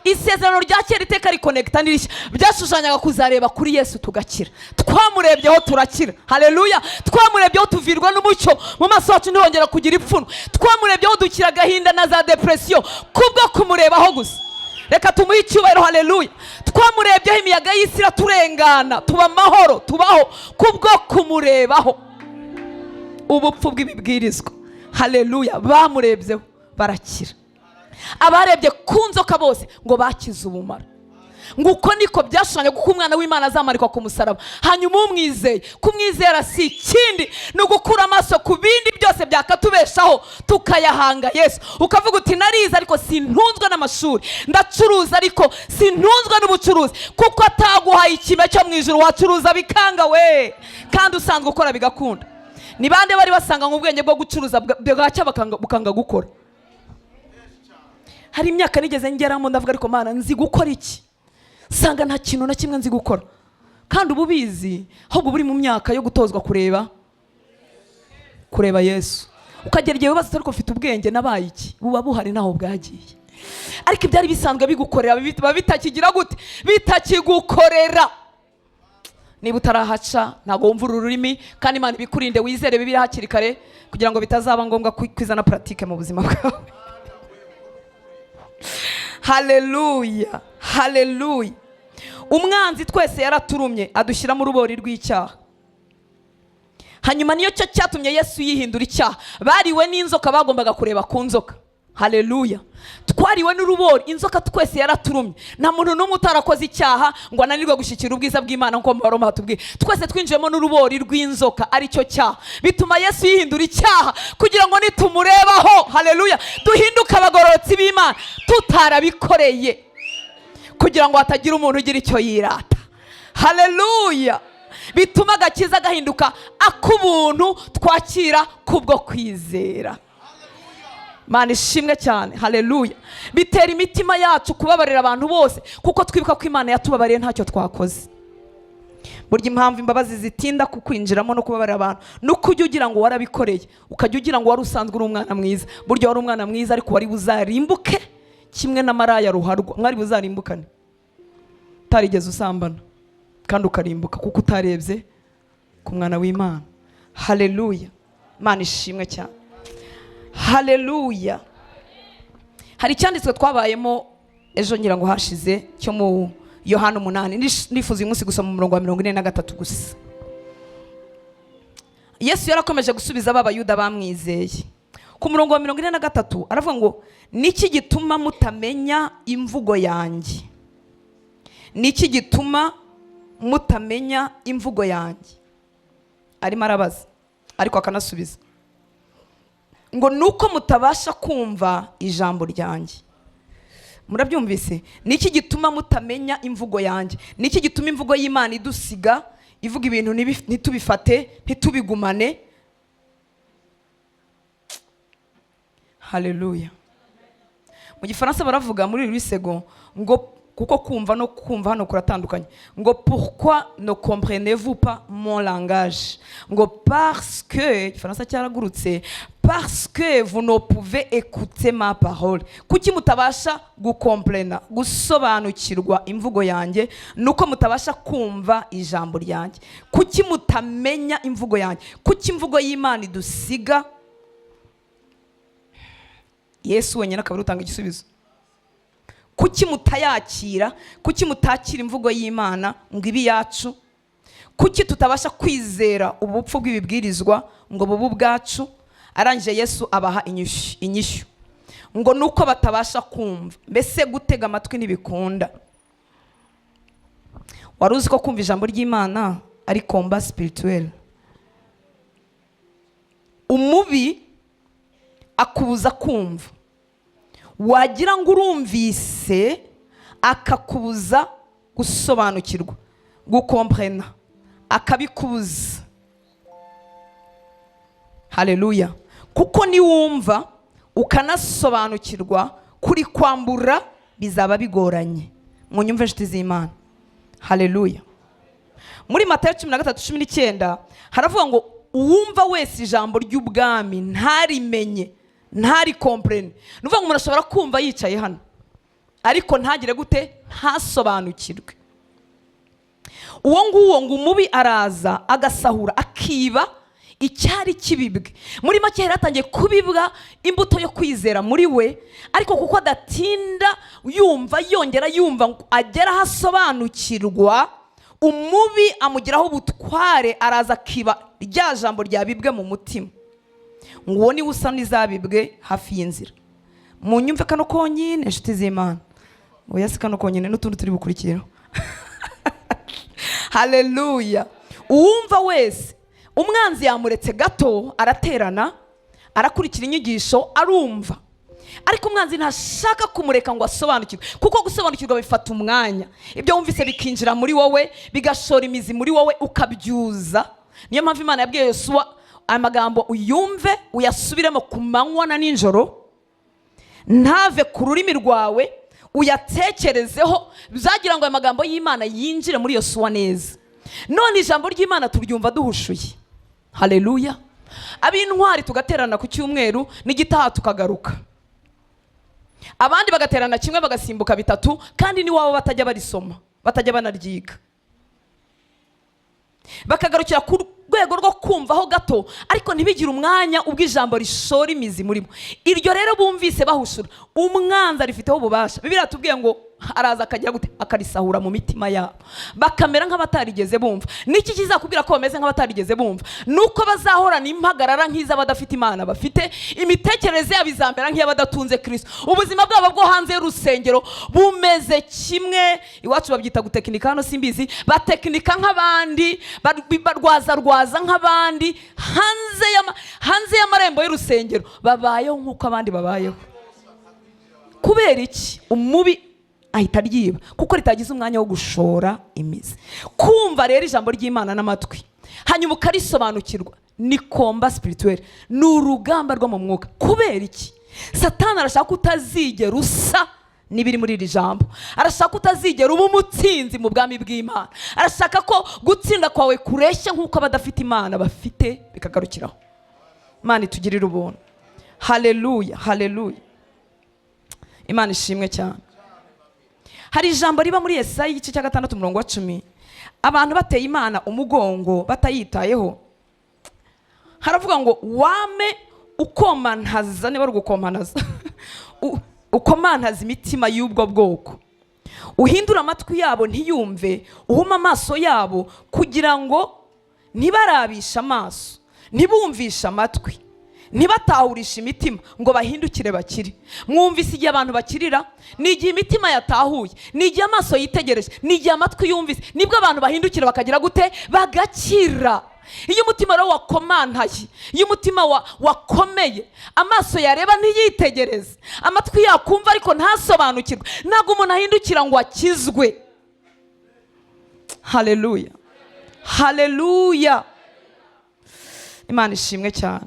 Isezerano rya kera iteka rikonekita n'irishya byashushanyaga kuzareba kuri Yesu tugakira. Twamurebyeho turakira, haleluya. Twamurebyeho tuvirwa n'umucyo mu maso yacu ntihongera kugira ipfunwe. Twamurebyeho dukira agahinda na za depression kubwo kumurebaho gusa. Reka tumuhe icyubahiro, haleluya. Twamurebyeho imiyaga y'isi iraturengana, tuba amahoro, tubaho kubwo kumurebaho. Ubupfu bw'ibibwirizwa, haleluya, bamurebyeho barakira. Abarebye ku nzoka bose ngo bakize ubumara. Nguko niko byashushanya kuko umwana w'Imana azamarikwa ku musaraba, hanyuma umwizeye. Kumwizera si ikindi ni ugukura amaso ku bindi byose byakatubeshaho tukayahanga Yesu. Ukavuga uti narize ariko sintunzwe n'amashuri, ndacuruza ariko sintunzwe n'ubucuruzi, kuko ataguhaye ikime cyo mu ijuru wacuruza bikanga we, kandi usanzwe ukora bigakunda. Ni bande bari basanga mu bwenge bwo gucuruza bwacya bukanga gukora? Hari imyaka nigeze ngeramo ndavuga ariko Mana nzi gukora iki? Sanga nta kintu na kimwe nzi gukora. Kandi ubu bizi ahubwo buri mu myaka yo gutozwa kureba Yesu. Ukagera igihe wibaza ariko ufite ubwenge nabaye iki? Buba buhari naho bwagiye. Ariko ibyari bisanzwe bigukorera bitakigira gute? Bitakigukorera. Niba utarahaca ntago wumva ururimi, kandi Imana ibikurinde wizere Bibiliya hakiri kare kugira ngo bitazaba ngombwa kwizana pratique mu buzima bwawe. Haleluya, haleluya. Umwanzi twese yaraturumye adushyira mu rubori rw'icyaha, hanyuma niyo cyo cyatumye Yesu yihindura icyaha. Bariwe n'inzoka bagombaga kureba ku nzoka, haleluya. Twariwe n'urubori, inzoka twese yaraturumye. Nta muntu n'umwe utarakoze icyaha ngo ananirwe gushyikira ubwiza bw'Imana nko mu Baroma hatubwiye. Twese twinjiyemo n'urubori rw'inzoka ari cyo cyaha. Bituma Yesu yihindura icyaha kugira ngo nitumurebaho, haleluya, duhinduke abagororotsi b'Imana tutarabikoreye, kugira ngo hatagira umuntu ugira icyo yirata, haleluya. Bituma agakiza gahinduka ak'ubuntu twakira kubwo kwizera. Mana ishimwe cyane, haleluya. Bitera imitima yacu kubabarira abantu bose kuko twibuka ko Imana yatubabariye ntacyo twakoze. Burya impamvu imbabazi zitinda kukwinjiramo no kubabarira abantu nuko ujya ugira ngo warabikoreye, ukajya ugira ngo wari usanzwe uri umwana mwiza. Burya wari umwana mwiza ariko wari buzarimbuke kimwe na maraya ruharwa. Mwari buzarimbukane utarigeze usambana kandi ukarimbuka kuko utarebye ku mwana w'Imana, haleluya. Mana ishimwe cyane, haleluya. Hari icyanditswe twabayemo ejo ngira ngo hashize cyo mu Yohana 8. Nifuza uyu munsi gusoma mu murongo wa 43 gusa. Yesu yarakomeje gusubiza b'Abayuda bamwizeye. Ku murongo wa 43 aravuga ngo niki gituma mutamenya imvugo yanjye? Niki gituma mutamenya imvugo yanjye? Arimo arabaza ariko akanasubiza ngo nuko mutabasha kumva ijambo ryanjye. Murabyumvise? Niki gituma mutamenya imvugo yanjye? Niki gituma imvugo y'Imana idusiga ivuga ibintu ntitubifate ntitubigumane? Haleluya. Mu Gifaransa baravuga muri Lusego ngo kuko kumva no kumva hano kuratandukanye. Ngo pourquoi ne comprenez-vous pas mon langage? Ngo parce que Gifaransa cyaragurutse, parce que vous ne pouvez écouter ma parole. Kuki mutabasha gukomplena, gusobanukirwa imvugo yanjye? Nuko mutabasha kumva ijambo ryanjye. Kuki mutamenya imvugo yanjye? Kuki imvugo y'Imana idusiga? Yesu wenyine akaba rutanga igisubizo. Kuki mutayakira? Kuki mutakira imvugo y'Imana ngo ibi yacu? kuki tutabasha kwizera ubupfu bw'ibibwirizwa ngo bubu bwacu? Arangije Yesu abaha inyishyu ngo nuko batabasha kumva. Mbese gutega amatwi ntibikunda? Wari uzi ko kumva ijambo ry'Imana ari combat spirituel? Umubi akubuza kumva, wagira ngo urumvise akakubuza gusobanukirwa, gukomprena, akabikubuza. Haleluya. Kuko niwumva ukanasobanukirwa, kuri kwambura bizaba bigoranye. Munyumve inshuti z'Imana. Haleluya. Muri Matayo 13:19 haravuga ngo uwumva wese ijambo ry'ubwami ntarimenye, ntarikomprene. Nuvuga ngo umuntu ashobora kumva yicaye hano ariko ntagire gute? Ntasobanukirwe. Uwo nguwo ngo umubi araza agasahura, akiba icyari kibibwe. Muri make yaratangiye kubibwa imbuto yo kwizera muri we, ariko kuko adatinda yumva yongera yumva ngo agera hasobanukirwa, umubi amugiraho ubutware, araza akiba rya jambo ryabibwe mu mutima. Ngo ni usa n'izabibwe hafi y'inzira. Munyumve kano konyine inshuti z'Imana. Oya si kano konyine n'utundi turi bukurikiraho. Haleluya. Uwumva wese umwanzi yamuretse gato, araterana, arakurikira inyigisho, arumva. Ariko umwanzi ntashaka kumureka ngo asobanukirwe, kuko gusobanukirwa bifata umwanya. Ibyo wumvise bikinjira muri wowe, bigashora imizi muri wowe, ukabyuza. Niyo mpamvu Imana yabwiye Yosuwa amagambo uyumve, uyasubiremo ku manywa na nijoro, ntave ku rurimi rwawe, uyatekerezeho, bizagira ngo aya magambo y'Imana yinjire muri Yosuwa neza. None ijambo ry'Imana turyumva duhushuye. Haleluya. Ab'intwari tugaterana ku cyumweru n'igitaha tukagaruka, abandi bagaterana kimwe bagasimbuka bitatu, kandi ni wabo batajya barisoma, batajya banaryiga, bakagarukira ku rwego rwo kumvaho gato, ariko ntibigire umwanya ubw'ijambo rishora imizi murimo. Iryo rero bumvise bahushura, umwanzi arifiteho ububasha. Bibiliya tubwiye ngo araza akagira gute? Akarisahura mu mitima yabo, bakamera nk'abatarigeze bumva. Niki kizakubwira ko bameze nk'abatarigeze bumva? Nuko bazahorana impagarara nk'iz'abadafite Imana bafite, imitekerereze yabo izamera nk'iy'abadatunze Kristo. Ubuzima bwabo bwo hanze y'urusengero bumeze kimwe. Iwacu babyita gutekinika, hano simbizi. Batekinika nk'abandi, barwaza nk'abandi, hanze y'amarembo y'urusengero babayeho nk'uko abandi babayeho. Kubera iki? Umubi ahita ryiba, kuko ritagize umwanya wo gushora imizi. Kumva rero ijambo ry'Imana n'amatwi, hanyuma ukarisobanukirwa, ni combat spirituel, ni urugamba rwo mu mwuka. Kubera iki? Satani arashaka utazigera usa n'ibiri muri iri jambo, arashaka utazigera uba umutsinzi mu bwami bw'Imana, arashaka ko gutsinda kwawe kureshya nk'uko abadafite Imana bafite bikagarukiraho. Imana itugirire ubuntu. Haleluya, haleluya. Imana ishimwe cyane. Hari ijambo riba muri Yesaya igice cya 6:10, abantu bateye Imana umugongo batayitayeho. Haravuga ngo wame ukomantaza, niba rugukomanaza ukomantaza imitima y'ubwo bwoko, uhindura amatwi yabo ntiyumve, uhuma amaso yabo kugira ngo ntibarabisha amaso, ntibumvisha amatwi, ntibatahurisha imitima ngo bahindukire bakire. Mwumvise igihe abantu bakirira? Ni igihe imitima yatahuye, ni igihe amaso yitegereje, ni igihe amatwi yumvise, nibwo abantu bahindukira bakagira gute? Bagakira. Iyo umutima rero wakomantaye, iyo umutima wakomeye, amaso yareba ntiyitegereze, amatwi yakumva ariko ntasobanukirwe, ntabwo umuntu ahindukira ngo akizwe. Haleluya, haleluya. Imana ishimwe cyane.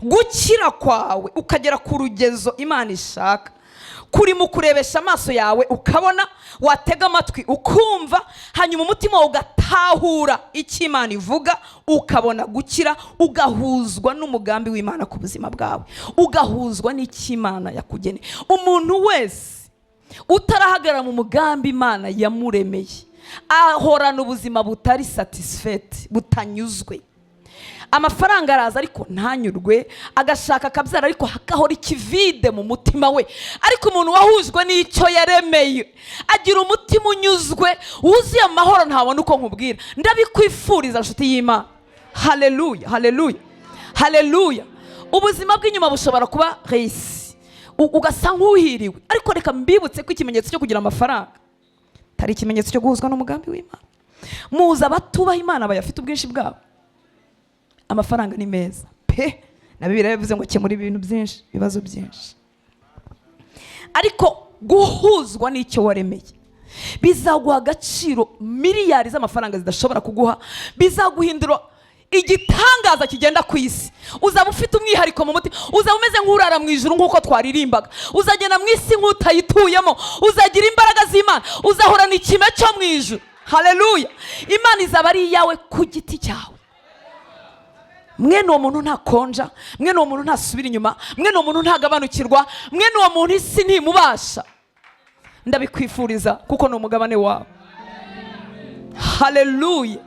Gukira kwawe ukagera ku rugezo Imana ishaka, kuri mu kurebesha amaso yawe ukabona, watega amatwi ukumva, hanyuma umutima ugatahura icyo Imana ivuga, ukabona gukira, ugahuzwa n'umugambi w'Imana ku buzima bwawe, ugahuzwa n'icyo Imana yakugeneye. Umuntu wese utarahagarara mu mugambi Imana yamuremeye ahorana ubuzima butari satisfait, butanyuzwe. amafaranga araza ariko ntanyurwe, agashaka akabyara ariko hakahora ikivide mu mutima we. Ariko umuntu wahujwe n'icyo yaremeye agira umutima unyuzwe wuzuye amahoro ntabona uko nkubwira. Ndabikwifuriza nshuti y'Imana. Haleluya, haleluya, haleluya. Ubuzima bw'inyuma bushobora kuba reisi, ugasa nk'uhiriwe, ariko reka mbibutse ko ikimenyetso cyo kugira amafaranga atari ikimenyetso cyo guhuzwa n'umugambi w'Imana. Muzi abatubaha Imana bayafite ubwinshi bwabo. Amafaranga ni meza pe, na Bibiliya yavuze ngo kemura ibintu byinshi, ibibazo byinshi. Ariko guhuzwa n'icyo waremeye bizaguha agaciro miliyari z'amafaranga zidashobora kuguha. Bizaguhindura igitangaza kigenda ku isi. Uzaba ufite umwihariko mu mutima, uzaba umeze nk'urara mu ijuru nk'uko twaririmbaga. Uzagenda mu isi nk'utayituyemo, uzagira imbaraga z'Imana, uzahorana ikime cyo mu ijuru. Haleluya. Imana izaba ari iyawe ku giti cyawe. Mwene uwo muntu ntakonja, mwene uwo muntu ntasubira inyuma, mwene uwo muntu ntagabanukirwa, mwene uwo muntu isi ntimubasha. Ndabikwifuriza kuko ni umugabane wawe. Haleluya.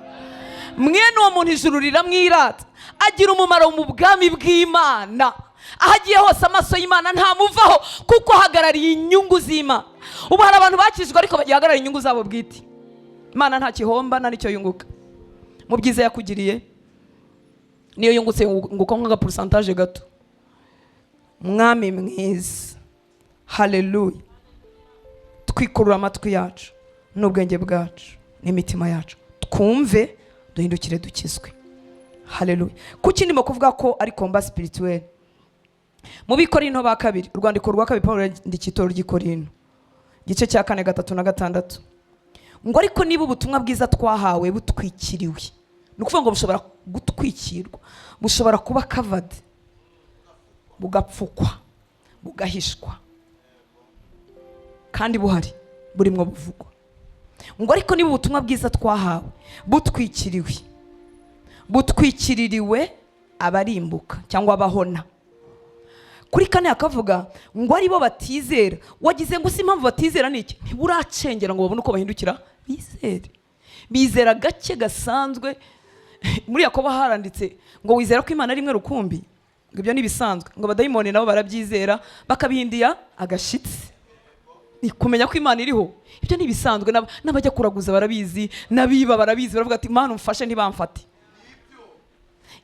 Mwene uwo muntu ijuru riramwirata, agira umumaro mu bwami bw'Imana. Aho agiye hose amaso y'Imana ntamuvaho kuko ahagarariye inyungu z'Imana. Ubu hari abantu bakijwe ariko bagihagarara inyungu zabo bwite. Imana nta kihomba nta nicyo yunguka. Mu byiza yakugiriye niyo yungutse nguko nk'aga pourcentage gato. Mwami mwiza. Haleluya. Twikurura amatwi yacu n'ubwenge bwacu n'imitima yacu, twumve duhindukire dukizwe. Haleluya. Kuki ndimo kuvuga ko ari combat spirituel? Mu Bikorinto ba kabiri, urwandiko rwa kabiri Paulo yandikiye itorero ry'Ikorinto, igice cya 4, 3 na 6, ngo ariko niba ubutumwa bwiza twahawe butwikiriwe, ni ukuvuga ngo bushobora gutwikirwa, bushobora kuba covered, bugapfukwa, bugahishwa, kandi buhari burimwo buvugwa. Ngo ariko niba ubutumwa bwiza twahawe butwikiriwe, butwikiririwe abarimbuka cyangwa abahona. Kuri 4 akavuga ngo aribo batizera. Wagize ngo si impamvu batizera niki? Ntiburacengera ngo babone uko bahindukira bizere. Bizera gake gasanzwe. Muri Yakobo haranditse ngo wizera ko Imana ari imwe rukumbi. Ngo ibyo nibisanzwe. Ngo abadayimoni nabo barabyizera bakabihindiya agashitsi. Ni kumenya ko Imana iriho. Ibyo nibisanzwe, n'abajya kuraguza barabizi, nabiba barabizi, baravuga ati Imana umfashe ntibamfate.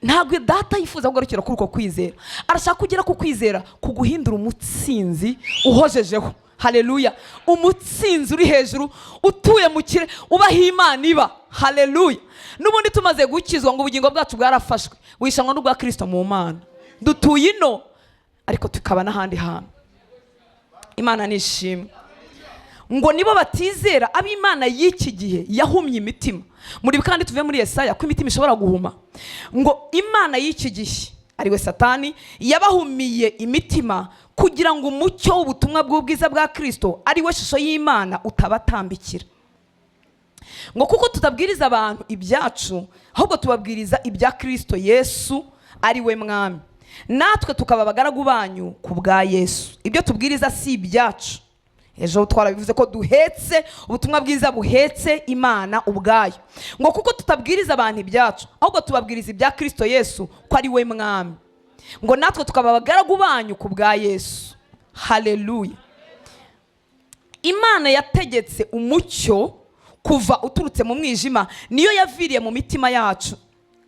Ntabwo data yifuza kugarukira kuri uko kwizera. Arashaka kugera ku kwizera kuguhindura umutsinzi uhojejeho. Haleluya. Umutsinzi uri hejuru, utuye mu kire, ubaho Imana iba. Haleluya. Nubundi tumaze gukizwa ngo ubugingo bwacu bwarafashwe, wishanwa n'ubwa Kristo mu Mana. Dutuye ino ariko tukaba n'ahandi hantu. Imana nishimwe. Ngo nibo batizera ab'Imana y'iki gihe yahumye imitima. Muri kandi tuve muri Yesaya ko imitima ishobora guhuma. Ngo Imana y'iki gihe ari we Satani yabahumiye imitima kugira ngo umucyo w'ubutumwa bw'ubwiza bwa Kristo ari we shusho y'Imana utabatambikira. Ngo kuko tutabwiriza abantu ibyacu, ahubwo tubabwiriza ibya Kristo Yesu ari we mwami. Natwe tukaba abagaragu banyu ku bwa Yesu. Ibyo tubwiriza si ibyacu. Ejo twarabivuze ko duhetse ubutumwa bwiza buhetse Imana ubwayo. Ngo kuko tutabwiriza abantu ibyacu, ahubwo tubabwiriza ibya Kristo Yesu ko ari we mwami. Ngo natwe tukaba abagaragu banyu ku bwa Yesu. Haleluya. Imana yategetse umucyo kuva uturutse mu mwijima, niyo yaviriye mu mitima yacu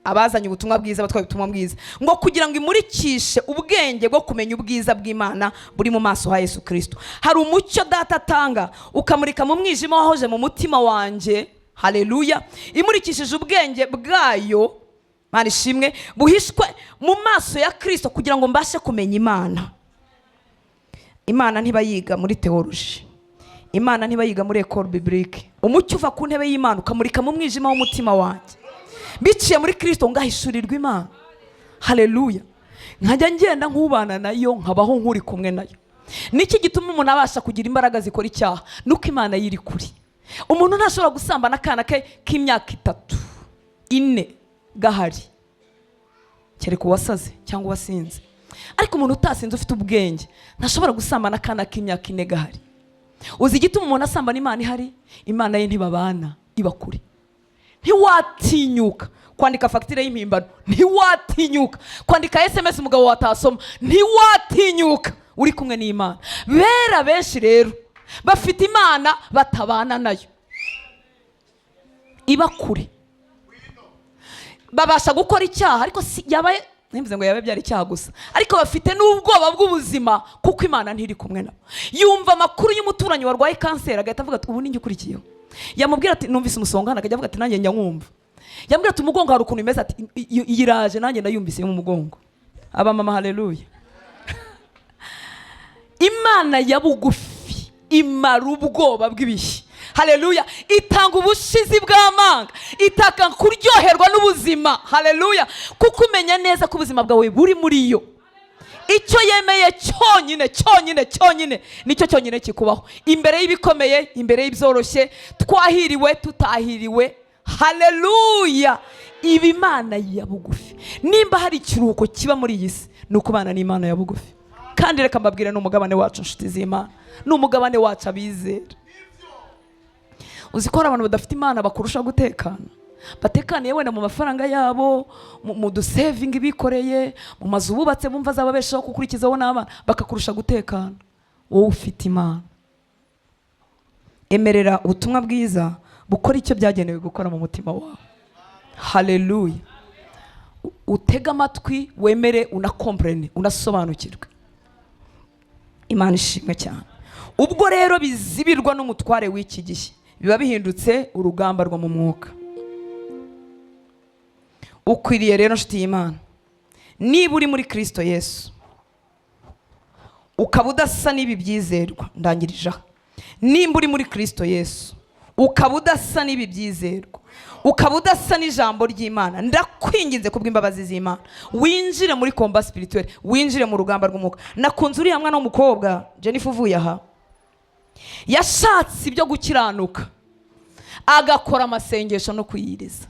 abazanye ubutumwa bwiza, batwaye ubutumwa bwiza, ngo kugira ngo imurikishe ubwenge bwo kumenya ubwiza bw'Imana buri mu maso ha Yesu Kristo. Hari umucyo data atanga ukamurika mu mwijima wahoje mu mutima wanje. Haleluya. Imurikishije ubwenge bwayo, Mana ishimwe, buhishwe mu maso ya Kristo kugira ngo mbashe kumenya Imana. Imana ntiba yiga muri theology, Imana ntiba yiga muri école biblique. Umucyo uva ku ntebe y'Imana ukamurika mu mwijima w'umutima wanje, biciye muri Kristo ngahishurirwa Imana. Haleluya. Nkajya ngenda nkubana nayo, nkabaho nkuri kumwe nayo. Niki gituma umuntu abasha kugira imbaraga zikora icyaha? Nuko Imana yiri kuri. Umuntu ntashobora gusambana akana ke k'imyaka 3, 4 gahari, kereka uwasaze cyangwa wasinze. Ariko umuntu utasinze ufite ubwenge ntashobora gusambana akana k'imyaka 4 gahari. Uzi igituma umuntu asambana Imana ihari? Imana ye ntibabana, iba kuri. ntiwatinyuka kwandika fagitire y'impimbano, ntiwatinyuka kwandika SMS umugabo watasoma, ntiwatinyuka uri kumwe n'Imana. Bera benshi rero bafite Imana batabana nayo, iba kure, babasha gukora icyaha ariko yabaye nimvuze ngo yabe byari icyaha gusa, ariko bafite n'ubwoba bw'ubuzima kuko Imana ntiri kumwe nabo. Yumva amakuru y'umuturanyi warwaye kanseri agahita avuga ati ubu ninjye ukurikiyeho. Yamubwira ati numvise umusongana, akajya avuga ati nanjye njya nkumva. Yamubwira ati umugongo hari ukuntu imeze, ati iyiraje nanjye ndayumvise mu mugongo. Aba mama haleluya. Imana ya bugufi imara ubwoba bw'ibihe. Haleluya. Itanga ubushizi bw'amanga, itaka kuryoherwa n'ubuzima. Haleluya. Kuko umenya neza ko ubuzima bwawe buri muri yo. Icyo yemeye cyonyine nicyo cyonyine kikubaho. Imbere y'ibikomeye, imbere y'ibyoroshye, twahiriwe tutahiriwe. Haleluya. Ibi Imana ya bugufi. Nimba hari ikiruhuko kiba muri iyi si, ni ukubana n'Imana ya bugufi. Kandi reka mbabwire n'umugabane wacu inshuti z'Imana, n'umugabane wacu abizera. Uzi ko hari abantu badafite Imana bakurusha gutekana, batekaniye wenda mu mafaranga yabo, mu dusevingi bikoreye, mu mazu bubatse bumva zababeshaho kukurikizaho n'abana, bakakurusha gutekana. Wowe ufite Imana, emerera ubutumwa bwiza bukora icyo byagenewe gukora mu mutima wawe. Haleluya. Utega amatwi, wemere, unakomprene, unasobanukirwe. Imana ishimwe cyane. Ubwo rero bizibirwa n'umutware w'iki gihe, biba bihindutse urugamba rwo mu mwuka. Ukwiriye rero nshuti y'Imana, niba uri muri Kristo Yesu ukaba udasa n'ibi byizerwa, ndangirije aha. Nimba uri muri Kristo Yesu ukaba udasa n'ibi byizerwa, ukaba udasa n'ijambo ry'Imana, ndakwinginze kubw'imbabazi z'Imana winjire muri combat spirituel, winjire mu rugamba rw'umwuka. Nakunze uriya mwana w'umukobwa Jennifer uvuye aha, yashatse ibyo gukiranuka agakora amasengesho no kwiyiriza.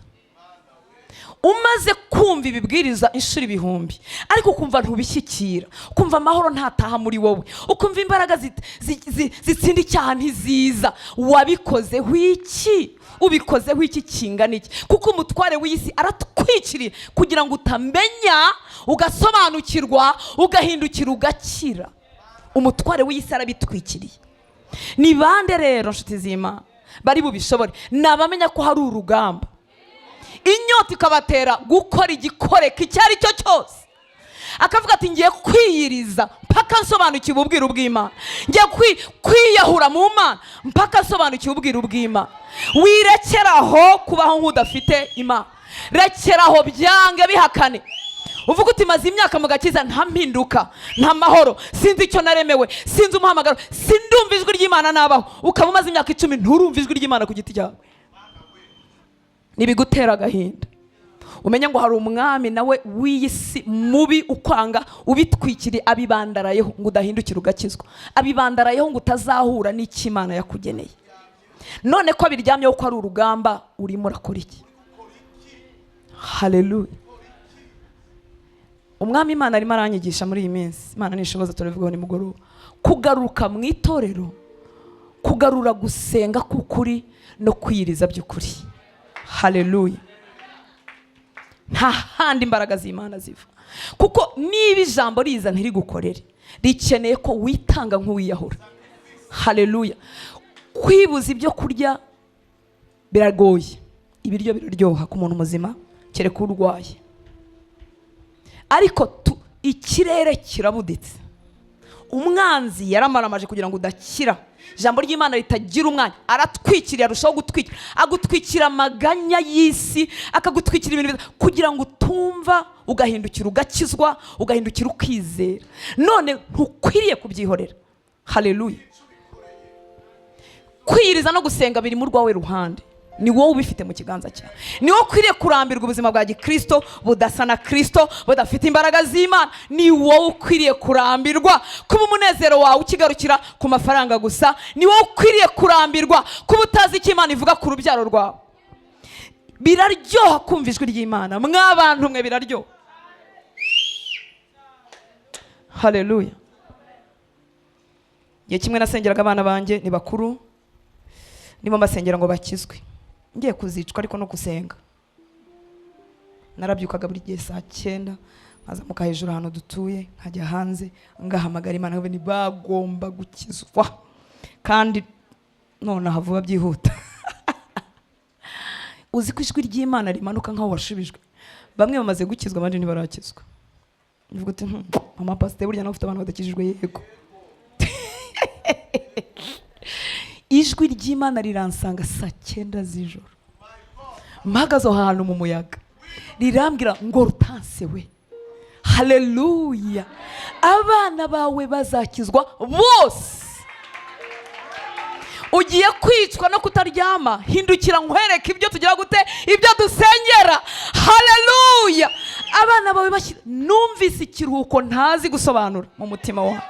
Umaze kumva ibibwiriza inshuro ibihumbi, ariko ukumva ntubishyikira, ukumva amahoro ntataha muri wowe, ukumva imbaraga zitsinda icyaha ntiziza. Wabikozeho iki? Ubikozeho iki kingana iki? Kuko umutware w'isi aratwikiriye kugira ngo utamenya, ugasobanukirwa, ugahindukira, ugakira. Umutware w'isi arabitwikiriye. Ni bande rero nshuti z'Imana bari bubishobore? Nabamenya ko hari urugamba, inyota ikabatera gukora igikoreka icyo ari cyo cyose, akavuga ati ngiye kwiyiriza mpaka nsobanukiwe ubwiru bw'Imana, ngiye kwiyahura mu Mana mpaka nsobanukiwe ubwiru bw'Imana. Wirekeraho kubaho nk'udafite Imana, rekeraho byange bihakane, uvuga uti maze imyaka mu gakiza nta mpinduka, nta mahoro, sinzi icyo naremewe, sinzi umuhamagaro, sindumva ijwi ry'Imana nabaho. Ukaba umaze imyaka 10 nturumva ijwi ry'Imana ku giti cyawe, nibigutera agahinda. Umenya ngo hari umwami nawe w'isi mubi ukwanga, ubitwikiriye, abibandarayeho ngo udahindukira ugakizwa, abibandarayeho ngo utazahura n'icyo Imana yakugeneye. None ko abiryamyeho ko ari urugamba, urimo urakora iki? Haleluya. Umwami Imana arimo aranyigisha muri iyi minsi, Imana nishoboza turavuga ni mugoroba, kugaruka mu itorero, kugarura gusenga k'ukuri no kwiyiriza by'ukuri. Haleluya. Nta handi imbaraga z'Imana ziva, kuko niba ijambo riza ntirigukorere, rikeneye ko witanga nk'uwiyahura. Haleluya. Kwibuza ibyo kurya biragoye, ibiryo biraryoha ku muntu muzima kereka urwaye, ariko ikirere kirabuditse. Umwanzi yaramaramaje kugira ngo udakira. Ijambo ry'Imana ritagira umwanya, aratwikiriye, arushaho gutwikira, agutwikira amaganya y'isi, akagutwikira ibintu kugira ngo utumva, ugahindukira ugakizwa, ugahindukira ukizera. None ntukwiriye kubyihorera. Haleluya. Kwiyiriza no gusenga biri mu rwawe ruhande, ni wowe ubifite mu kiganza cyawe. Ni wowe ukwiriye kurambirwa ubuzima bwa gikristo budasa na Kristo, budafite imbaraga z'Imana. Ni wowe ukwiriye kurambirwa kuba umunezero wawe ukigarukira ku mafaranga gusa. Ni wowe ukwiriye kurambirwa kuba utazi icyo Imana ivuga ku rubyaro rwawe. Biraryoha kumva ijwi ry'Imana, mw'abantu mwe biraryoha. Haleluya. Igihe kimwe nasengeraga abana banjye ni bakuru, ndimo mbasengera ngo bakizwe. ngiye kuzicwa ariko no gusenga. Narabyukaga buri gihe saa 9 nkazamuka hejuru ahantu dutuye nkajya hanze ngahamagara Imana ngo bagomba gukizwa kandi none havuba byihuta. Uzi ko ijwi ry'Imana rimanuka nkaho washubijwe. Bamwe bamaze gukizwa abandi ntibarakizwa. Uvuga uti mama pastor burya nawe ufite abantu badakijijwe yego. Ijwi ry'Imana riransanga saa 9 z'ijoro. Mpagaze ahantu mu muyaga. Rirambwira ngo Rutanse we. Haleluya. Abana bawe bazakizwa bose. Ugiye kwicwa no kutaryama, hindukira nkwereke ibyo tugira gute, ibyo dusengera. Haleluya. Abana bawe bashyira, numvise ikiruhuko ntazi gusobanura mu mutima wawe.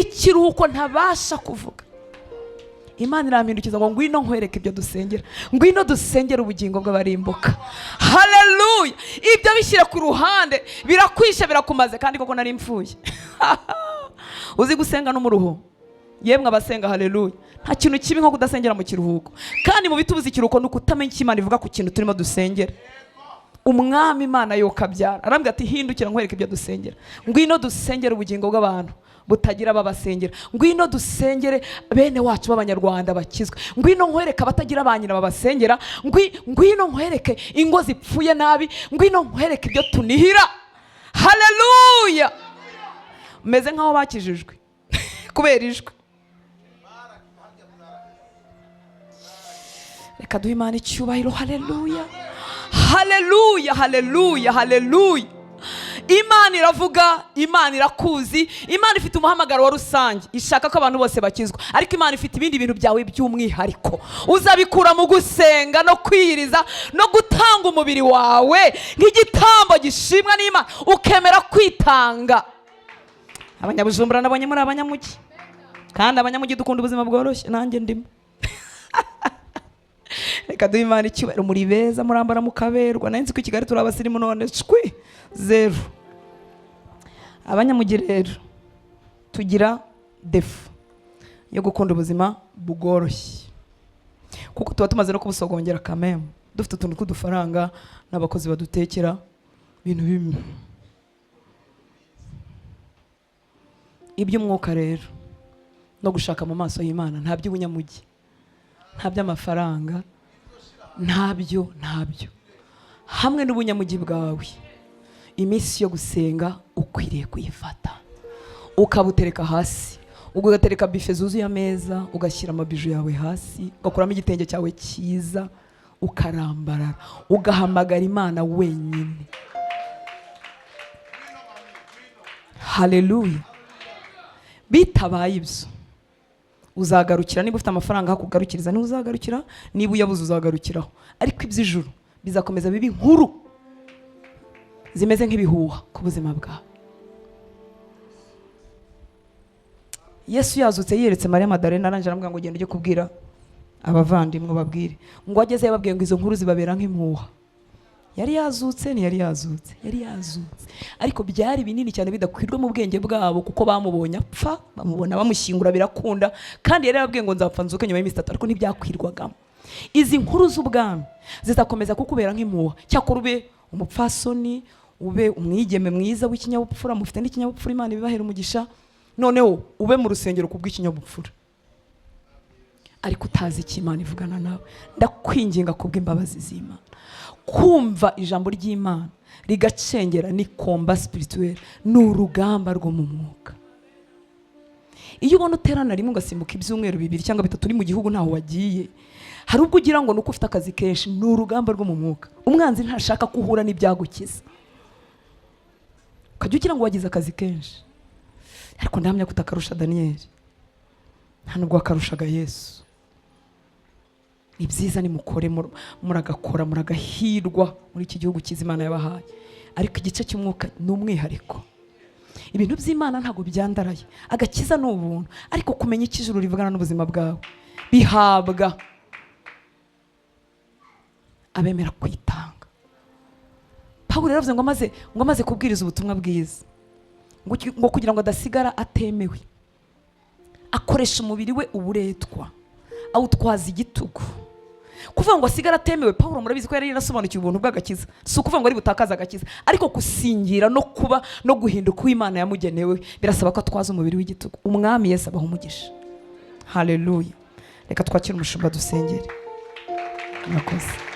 Ikiruhuko ntabasha kuvuga. Imana irampindukiza ngo ngwino nkwereke ibyo dusengera, ngwino dusengera ubugingo bw'abarimbuka. Haleluya. Ibyo bishyira ku ruhande birakwisha birakumaze kandi koko nari mfuye. Uzi gusenga no mu ruho. Yemwe abasenga haleluya. Nta kintu kibi nko kudasengera mu kiruhuko. Kandi mu bitubuza ikiruhuko nuko utamenya Imana ivuga ku kintu turimo dusengera. Umwami Imana yokabyara arambwira ati hindukira nkwereke ibyo dusengera, ngwino dusengera ubugingo bw'abantu butagira babasengera, ngwino dusengere bene wacu b'Abanyarwanda bakizwe, ngwino nkwereke abatagira banyina babasengera, ngwino nkwereke ingo zipfuye nabi, ngwino nkwereke ibyo tunihira. Haleluya. Meze nkaho bakijijwe kubera ijwi. Reka duhe Imana icyubahiro. Haleluya. Haleluya, haleluya, haleluya. Imana iravuga, Imana irakuzi, Imana ifite umuhamagaro wa rusange, ishaka ko abantu bose bakizwa, ariko Imana ifite ibindi bintu byawe by'umwihariko uzabikura mu gusenga no kwiriza no gutanga umubiri wawe nk'igitambo gishimwa n'Imana, ukemera kwitanga. Abanyabujumbura nabonye muri abanyamugi, kandi abanyamugi dukunda ubuzima bworoshye, nanjye ndimo. Reka duhe Imana icyubahiro. Muri beza, murambara mukaberwa. Nanzi ko Kigali turi abasirimu none shwi zero. Abanyamugi rero tugira defu yo gukunda ubuzima bugoroshye, kuko tuba tumaze no kubusogongera kameme, dufite utuntu tw'udufaranga n'abakozi badutekera ibintu bimwe. Iby'umwuka rero no gushaka mu maso y'Imana nta by'ubunyamugi, nta by'amafaranga, ntabyo. Hamwe n'ubunyamugi bwawe, iminsi yo gusenga ukwiriye kuyifata ukabutereka hasi, ugatereka bife zuzuye ameza, ugashyira amabiju yawe hasi, ugakuramo igitenge cyawe cyiza, ukarambarara, ugahamagara Imana wenyine. Haleluya. Bitabaye ibyo uzagarukira, niba ufite amafaranga hakugarukiriza niba uzagarukira, niba uyabuze uzagarukiraho, ariko iby'ijuru bizakomeza bibi nkuru zimeze nk'ibihuha ku buzima bwawe. Yesu yazutse yeretse Mariya Madalena, arangije aramubwira ngo genda ujye kubwira abavandimwe babwire, ngo ageze yababwiye ngo izo nkuru zibabera nk'impuha. Yari yazutse, ntiyari yazutse, yari yazutse, ariko byari binini cyane bidakwirwa mu bwenge bwabo, kuko bamubonye apfa, bamubona bamushyingura birakunda, kandi yari yababwiye ngo nzapfa nzuke nyuma y'iminsi 3, ariko ntibyakwirwagamo. Izi nkuru z'ubwami zizakomeza kukubera nk'impuha. Cyakora ube umupfasoni, ube umwigeme mwiza w'ikinyabupfura, mufite n'ikinyabupfura, Imana ibibahera umugisha, noneho ube mu rusengero kubw'ikinyabupfura, ariko utazi icyo Imana ivugana nawe. Ndakwinginga kubw'imbabazi z'Imana, kumva ijambo ry'Imana rigacengera ni komba spirituel, ni urugamba rwo mu mwuka. Iyo ubona uterana rimwe ugasimbuka ibyumweru 2 cyangwa 3 uri mu gihugu ntaho wagiye, hari ubwo ugira ngo nuko ufite akazi kenshi, ni urugamba rwo mu mwuka. Umwanzi ntashaka kuhura n'ibyagukiza, ukajya ugira ngo wagize akazi kenshi, ariko ndahamya ko utakarusha Daniel, nta nubwo wakarushaga Yesu. Ni byiza nimukore, muragakora, muragahirwa muri iki gihugu cyiza Imana yabahaye, ariko igice cy'umwuka ni umwihariko. Ibintu by'Imana ntago byandaraye, agakiza ni ubuntu, ariko kumenya icyo ijuru rivugana n'ubuzima bwawe bihabwa abemera kwitanga. Pawulo yaravuze ngo amaze kubwiriza ubutumwa bwiza, ngo kugira ngo adasigara atemewe, akoresha umubiri we uburetwa, awutwaza igitugu, kuvuga ngo asigara atemewe. Pawulo murabizi ko yari yarasobanukiwe ubuntu bw'agakiza, si ukuvuga ngo ari butakaza agakiza, ariko gusingira no kuba no guhinduka uw'Imana yamugenewe birasaba ko atwaza umubiri w'igitugu. Umwami Yesu abaha umugisha. Haleluya. Reka twakire umushumba dusengere. Murakoze.